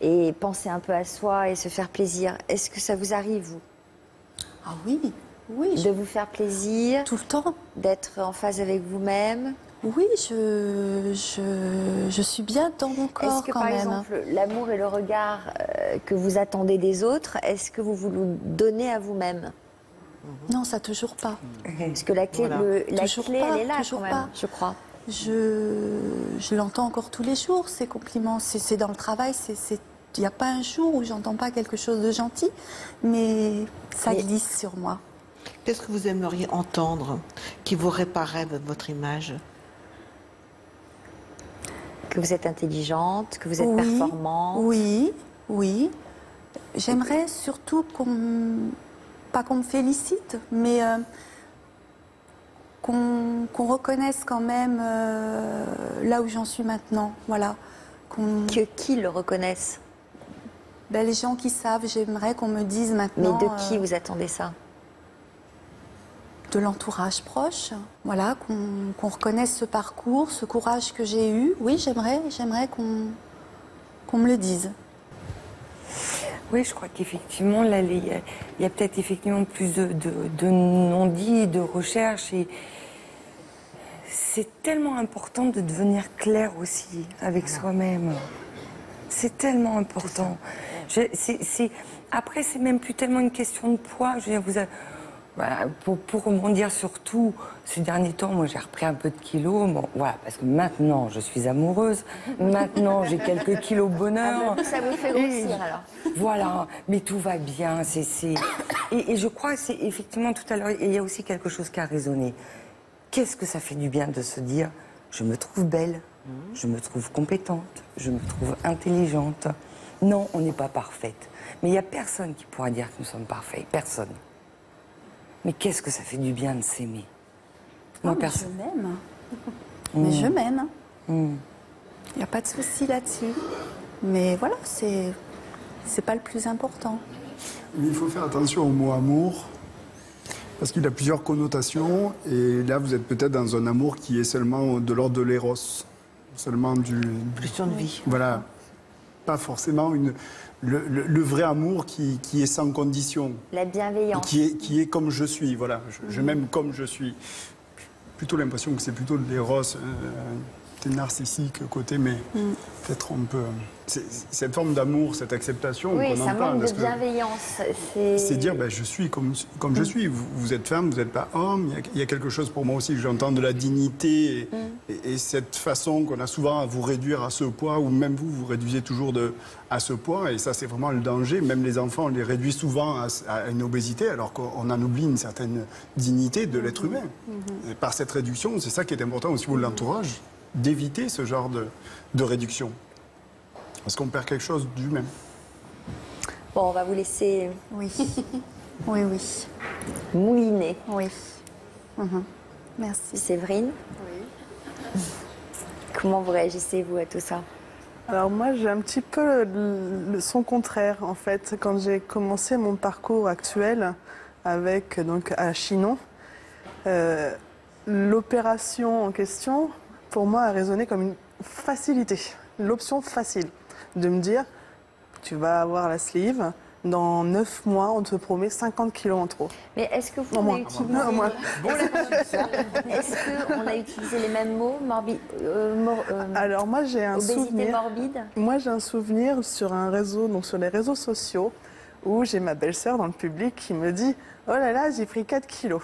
et penser un peu à soi et se faire plaisir. Est-ce que ça vous arrive, vous? Ah oui, oui. De vous faire plaisir? Tout le temps. D'être en phase avec vous-même? Oui, je suis bien dans mon corps. Est-ce que, quand par même. exemple, l'amour et le regard que vous attendez des autres, est-ce que vous le donnez à vous-même? Non, ça toujours pas. Parce que la clé, Voilà. la clé elle est là, toujours quand pas. même, je crois. Je l'entends encore tous les jours, ces compliments. C'est dans le travail, il n'y a pas un jour où j'entends pas quelque chose de gentil, mais ça glisse sur moi. Qu'est-ce que vous aimeriez entendre qui vous réparerait votre image? Que vous êtes intelligente, que vous êtes performante. Oui, oui. J'aimerais surtout pas qu'on me félicite, mais qu'on reconnaisse quand même là où j'en suis maintenant. Voilà. Que qui le reconnaisse? Ben, les gens qui savent, j'aimerais qu'on me dise maintenant... Mais de qui vous attendez ça? De l'entourage proche, voilà, qu'on reconnaisse ce parcours, ce courage que j'ai eu. Oui, j'aimerais qu'on me le dise. Oui, je crois qu'effectivement, là, il y a peut-être effectivement plus de non-dits, de recherches. Et c'est tellement important de devenir clair aussi avec soi-même. C'est tellement important. Après, c'est même plus tellement une question de poids. Je veux dire, Pour rebondir sur tout, ces derniers temps, moi j'ai repris un peu de kilos. Bon, voilà, parce que maintenant je suis amoureuse. Maintenant j'ai quelques kilos bonheur. Ça vous fait grossir alors. Voilà, mais tout va bien. Et je crois que c'est effectivement tout à l'heure, il y a aussi quelque chose qui a résonné. Qu'est-ce que ça fait du bien de se dire, je me trouve belle, je me trouve compétente, je me trouve intelligente. Non, on n'est pas parfaite. Mais il n'y a personne qui pourra dire que nous sommes parfaits. Personne. Mais qu'est-ce que ça fait du bien de s'aimer. Moi, je m'aime. Mais je m'aime. Il n'y a pas de souci là-dessus. Mais voilà, c'est pas le plus important. Mais il faut faire attention au mot amour, parce qu'il a plusieurs connotations. Et là, vous êtes peut-être dans un amour qui est seulement de l'ordre de l'éros. Seulement du... Pulsion de vie. Voilà. Pas forcément le vrai amour qui est sans condition. La bienveillance. Qui est comme je suis, voilà. Je m'aime comme je suis. J'ai plutôt l'impression que c'est plutôt de l'éros, narcissique côté, mais peut-être on peut... Cette forme d'amour, cette acceptation oui, qu'on ça entend, manque de bienveillance. C'est dire, je suis comme je suis. Vous êtes femme, vous n'êtes pas homme. Il y a quelque chose pour moi aussi que j'entends de la dignité et cette façon qu'on a souvent à vous réduire à ce poids, ou même vous réduisez toujours à ce poids. Et ça, c'est vraiment le danger. Même les enfants, on les réduit souvent à une obésité, alors qu'on en oublie une certaine dignité de l'être humain. Et par cette réduction, c'est ça qui est important aussi pour l'entourage, d'éviter ce genre de réduction. Parce qu'on perd quelque chose d'humain. Bon, on va vous laisser... Oui. Oui. Mouliner. Oui. Merci. Séverine. Oui. Comment vous réagissez, vous, à tout ça? Alors moi, j'ai un petit peu son contraire, en fait. Quand j'ai commencé mon parcours actuel avec, donc, à Chinon, l'opération en question, pour moi, a résonné comme une facilité. L'option facile. De me dire, tu vas avoir la sleeve, dans 9 mois, on te promet 50 kilos en trop. Mais est-ce que vous avez utilisé... Est-ce qu'on a utilisé les mêmes mots, morbide, Alors moi, j'ai un obésité morbide? Moi, j'ai un souvenir sur un réseau, donc sur les réseaux sociaux, où j'ai ma belle-sœur dans le public qui me dit, oh là là, j'ai pris 4 kilos.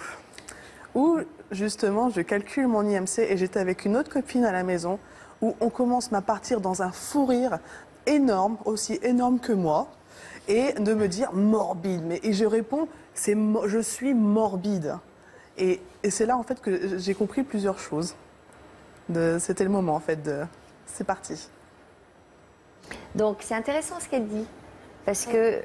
Où, justement, je calcule mon IMC et j'étais avec une autre copine à la maison, où on commence à partir dans un fou rire énorme, aussi énorme que moi, et de me dire morbide. Et je réponds, je suis morbide. Et c'est là, en fait, que j'ai compris plusieurs choses. C'était le moment, en fait, c'est parti. Donc, c'est intéressant ce qu'elle dit. Parce que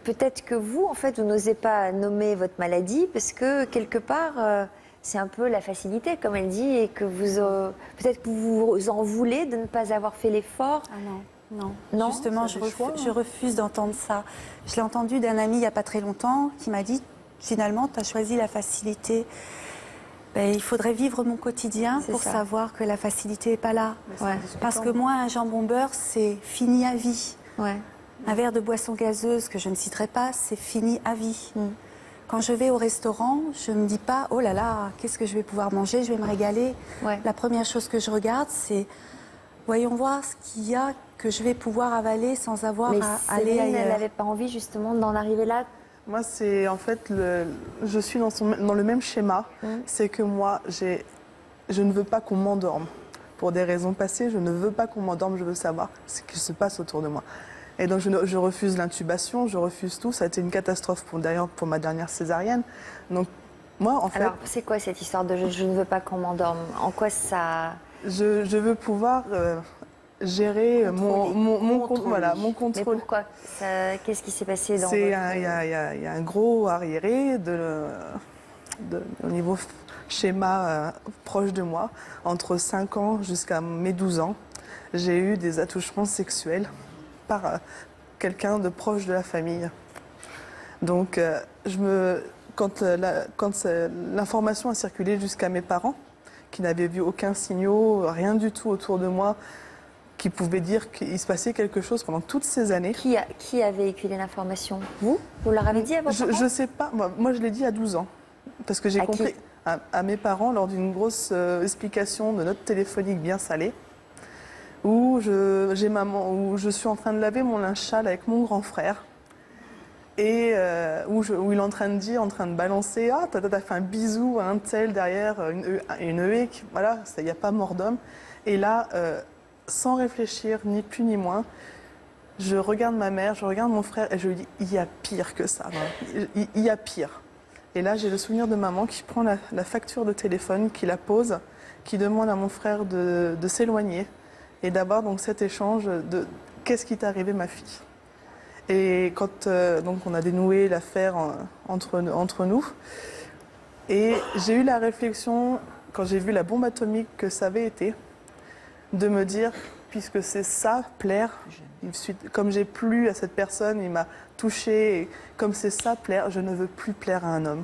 peut-être que vous, en fait, vous n'osez pas nommer votre maladie, parce que, quelque part... c'est un peu la facilité, comme elle dit, et que peut-être que vous en voulez de ne pas avoir fait l'effort. Ah non. Justement, je refuse d'entendre ça. Je l'ai entendu d'un ami il n'y a pas très longtemps qui m'a dit, finalement, tu as choisi la facilité. Il faudrait vivre mon quotidien pour savoir que la facilité n'est pas là. Ouais. Parce que moi, un jambon beurre, c'est fini à vie. Ouais. Un verre de boisson gazeuse que je ne citerai pas, c'est fini à vie. Quand je vais au restaurant, je ne me dis pas « Oh là là, qu'est-ce que je vais pouvoir manger, je vais me régaler ». La première chose que je regarde, c'est « Voyons voir ce qu'il y a que je vais pouvoir avaler sans avoir à aller ailleurs ». Elle n'avait pas envie justement d'en arriver là? Moi, c'est en fait, je suis dans le même schéma. C'est que moi, je ne veux pas qu'on m'endorme. Pour des raisons passées, je ne veux pas qu'on m'endorme, je veux savoir ce qui se passe autour de moi. Et donc je refuse l'intubation, je refuse tout. Ça a été une catastrophe pour ma dernière césarienne. Donc moi, en fait... Alors, c'est quoi cette histoire de je ne veux pas qu'on m'endorme? En quoi ça... Je veux pouvoir gérer mon contrôle. Mais pourquoi? Qu'est-ce qui s'est passé dans Il y a un gros arriéré au niveau schéma proche de moi. Entre 5 ans jusqu'à mes 12 ans, j'ai eu des attouchements sexuels par quelqu'un de proche de la famille. Donc, quand l'information a circulé jusqu'à mes parents, qui n'avaient vu aucun signal, rien du tout autour de moi, qui pouvaient dire qu'il se passait quelque chose pendant toutes ces années. Qui a véhiculé l'information? Vous leur avez dit à vos parents? Je ne sais pas. Moi, je l'ai dit à 12 ans. Parce que j'ai compris à mes parents lors d'une grosse explication de note téléphonique bien salée, où je suis en train de laver mon linge sale avec mon grand frère. Et où il est en train de dire, en train de balancer, ah, t'as fait un bisou à un tel derrière, une haie, voilà, il n'y a pas mort d'homme. Et là, sans réfléchir, ni plus ni moins, je regarde ma mère, je regarde mon frère et je lui dis, il y a pire que ça, il y a pire. Et là, j'ai le souvenir de maman qui prend la facture de téléphone, qui la pose, qui demande à mon frère de s'éloigner et d'avoir donc cet échange de qu'est-ce qui t'est arrivé, ma fille. Et quand donc on a dénoué l'affaire entre nous, et j'ai eu la réflexion, quand j'ai vu la bombe atomique que ça avait été, de me dire, puisque c'est ça, plaire, comme j'ai plu à cette personne, il m'a touchée, et comme c'est ça, plaire, je ne veux plus plaire à un homme.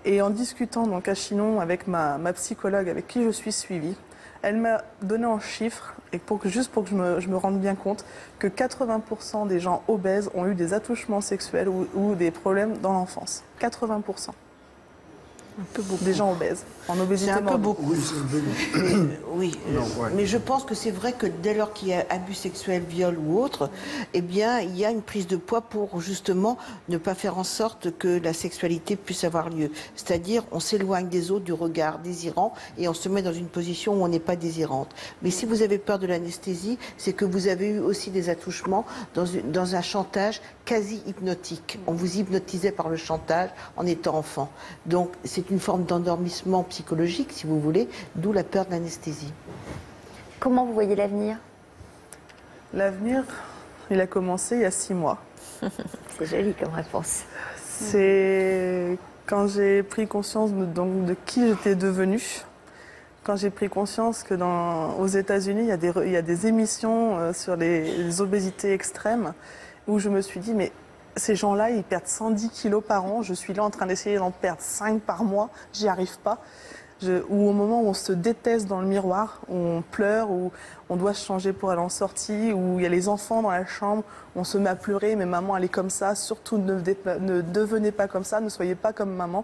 Et en discutant donc à Chinon avec ma psychologue avec qui je suis suivie, elle m'a donné en chiffres, et juste pour que je me rende bien compte, que 80% des gens obèses ont eu des attouchements sexuels ou des problèmes dans l'enfance. 80%. Un peu beaucoup. Des gens obèses, en obésité C'est un peu morbide. beaucoup. Oui, c'est un peu beaucoup. Oui, ouais. mais je pense que c'est vrai que dès lors qu'il y a abus sexuel, viol ou autre, eh bien, il y a une prise de poids pour justement ne pas faire en sorte que la sexualité puisse avoir lieu. C'est-à-dire, on s'éloigne des autres, du regard désirant, et on se met dans une position où on n'est pas désirante. Mais si vous avez peur de l'anesthésie, c'est que vous avez eu aussi des attouchements dans un chantage quasi hypnotique. On vous hypnotisait par le chantage en étant enfant. Donc, c'est une forme d'endormissement psychologique, si vous voulez, d'où la peur de l'anesthésie. Comment vous voyez l'avenir? L'avenir, il a commencé il y a 6 mois. C'est joli comme réponse. C'est quand j'ai pris conscience de qui j'étais devenue, quand j'ai pris conscience que aux États-Unis, il y a des émissions sur les obésités extrêmes, où je me suis dit, mais ces gens-là, ils perdent 110 kilos par an, je suis là en train d'essayer d'en perdre 5 par mois, j'y arrive pas. Ou au moment où on se déteste dans le miroir, où on pleure, où on doit se changer pour aller en sortie, où il y a les enfants dans la chambre, on se met à pleurer, mais maman elle est comme ça, surtout ne devenez pas comme ça, ne soyez pas comme maman.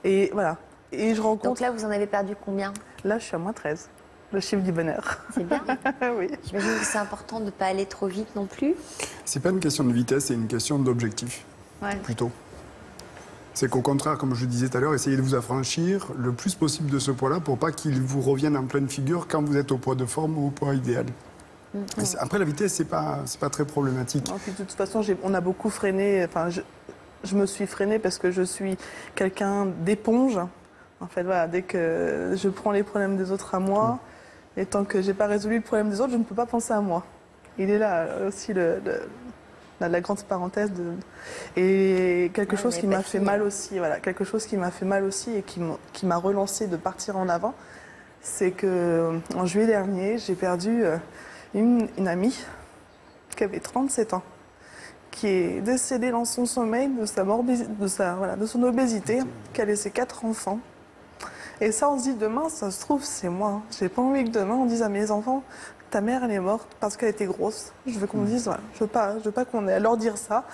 Et voilà. Et je rencontre... Donc là, vous en avez perdu combien? Là, je suis à moins 13. Le chiffre du bonheur. C'est bien. Oui. J'imagine que c'est important de ne pas aller trop vite non plus. C'est pas une question de vitesse, c'est une question d'objectif, plutôt. C'est qu'au contraire, comme je disais tout à l'heure, essayez de vous affranchir le plus possible de ce poids-là pour pas qu'il vous revienne en pleine figure quand vous êtes au poids de forme ou au poids idéal. Après, la vitesse, c'est pas très problématique. Non, puis de toute façon, on a beaucoup freiné. Enfin, je me suis freinée parce que je suis quelqu'un d'éponge. En fait, voilà, dès que je prends les problèmes des autres à moi, et tant que j'ai pas résolu le problème des autres, je ne peux pas penser à moi. Il est là aussi la grande parenthèse et quelque chose qui m'a fait mal aussi. Voilà, quelque chose qui m'a fait mal aussi et qui m'a relancé de partir en avant, c'est que en juillet dernier, j'ai perdu une amie qui avait 37 ans, qui est décédée dans son sommeil de son obésité, qui a laissé 4 enfants. Et ça, on se dit, demain, ça se trouve, c'est moi. J'ai pas envie que demain, on dise à mes enfants, ta mère, elle est morte parce qu'elle était grosse. Je veux qu'on me dise, voilà, je veux pas qu'on ait à leur dire ça.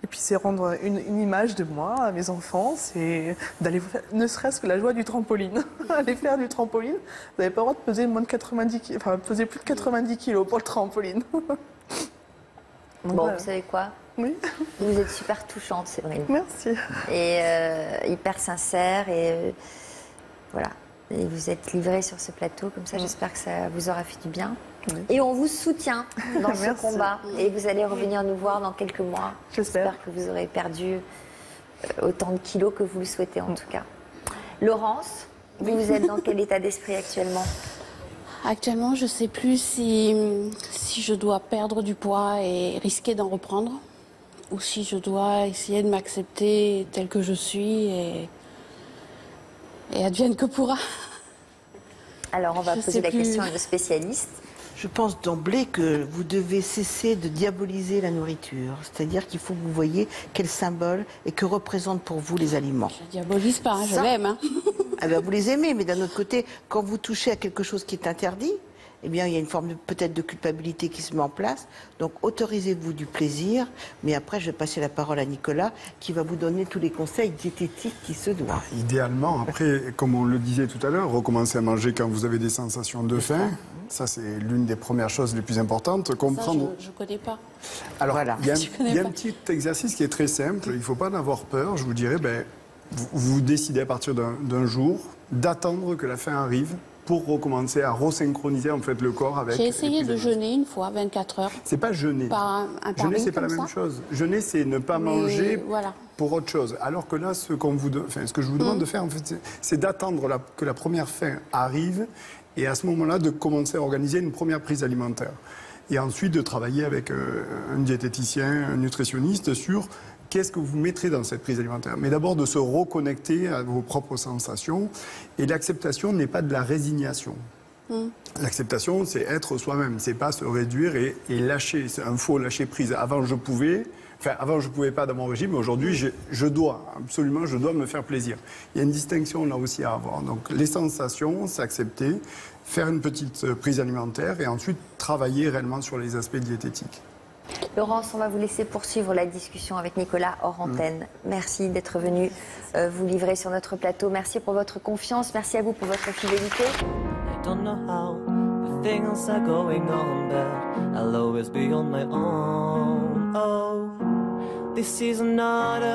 Et puis, c'est rendre une image de moi à mes enfants, c'est d'aller faire, ne serait-ce que la joie du trampoline. Aller faire du trampoline, vous n'avez pas le droit de peser moins de 90 kilos, enfin, peser plus de 90 kilos pour le trampoline. Bon, voilà. Vous savez quoi? Oui. Vous êtes super touchante, Séverine. Merci. Et hyper sincère et... Voilà, et vous êtes livrée sur ce plateau, comme ça j'espère que ça vous aura fait du bien. Oui. Et on vous soutient dans ce combat. Et vous allez revenir nous voir dans quelques mois. J'espère que vous aurez perdu autant de kilos que vous le souhaitez en tout cas. Laurence, vous êtes dans quel état d'esprit actuellement? Actuellement, je ne sais plus si je dois perdre du poids et risquer d'en reprendre, ou si je dois essayer de m'accepter telle que je suis et advienne que pourra. Alors, on va poser la question à nos spécialistes. Je pense d'emblée que vous devez cesser de diaboliser la nourriture. C'est-à-dire qu'il faut que vous voyez quel symbole et que représentent pour vous les aliments. Je ne diabolise pas, je l'aime. Hein. Ah ben vous les aimez, mais d'un autre côté, quand vous touchez à quelque chose qui est interdit, eh bien, il y a une forme peut-être de culpabilité qui se met en place. Donc, autorisez-vous du plaisir. Mais après, je vais passer la parole à Nicolas, qui va vous donner tous les conseils diététiques qui se doivent. Idéalement, après, comme on le disait tout à l'heure, recommencer à manger quand vous avez des sensations de faim. Ça, c'est l'une des premières choses les plus importantes. Comprendre... Ça, je ne connais pas. Alors, voilà. il y a un petit exercice qui est très simple. Il ne faut pas en avoir peur. Je vous dirais, vous décidez à partir d'un jour d'attendre que la faim arrive pour recommencer à resynchroniser en fait le corps avec... J'ai essayé de jeûner une fois, 24 heures. C'est pas jeûner. Jeûner, c'est pas la même chose. Jeûner, c'est ne pas manger pour autre chose. Alors que là, ce que je vous demande de faire, en fait, c'est d'attendre que la première faim arrive et à ce moment-là, de commencer à organiser une première prise alimentaire. Et ensuite, de travailler avec un diététicien, un nutritionniste sur... Qu'est-ce que vous mettrez dans cette prise alimentaire? Mais d'abord de se reconnecter à vos propres sensations. Et l'acceptation n'est pas de la résignation. L'acceptation, c'est être soi-même. C'est pas se réduire et lâcher. C'est un faux lâcher prise. Avant, je pouvais pas dans mon régime, mais aujourd'hui, je dois me faire plaisir. Il y a une distinction là aussi à avoir. Donc, les sensations, s'accepter, faire une petite prise alimentaire et ensuite travailler réellement sur les aspects diététiques. Laurence, on va vous laisser poursuivre la discussion avec Nicolas hors antenne. Merci d'être venu vous livrer sur notre plateau. Merci pour votre confiance. Merci à vous pour votre fidélité. I don't know how the things are going on, but I'll always be on my own. Oh, this is not a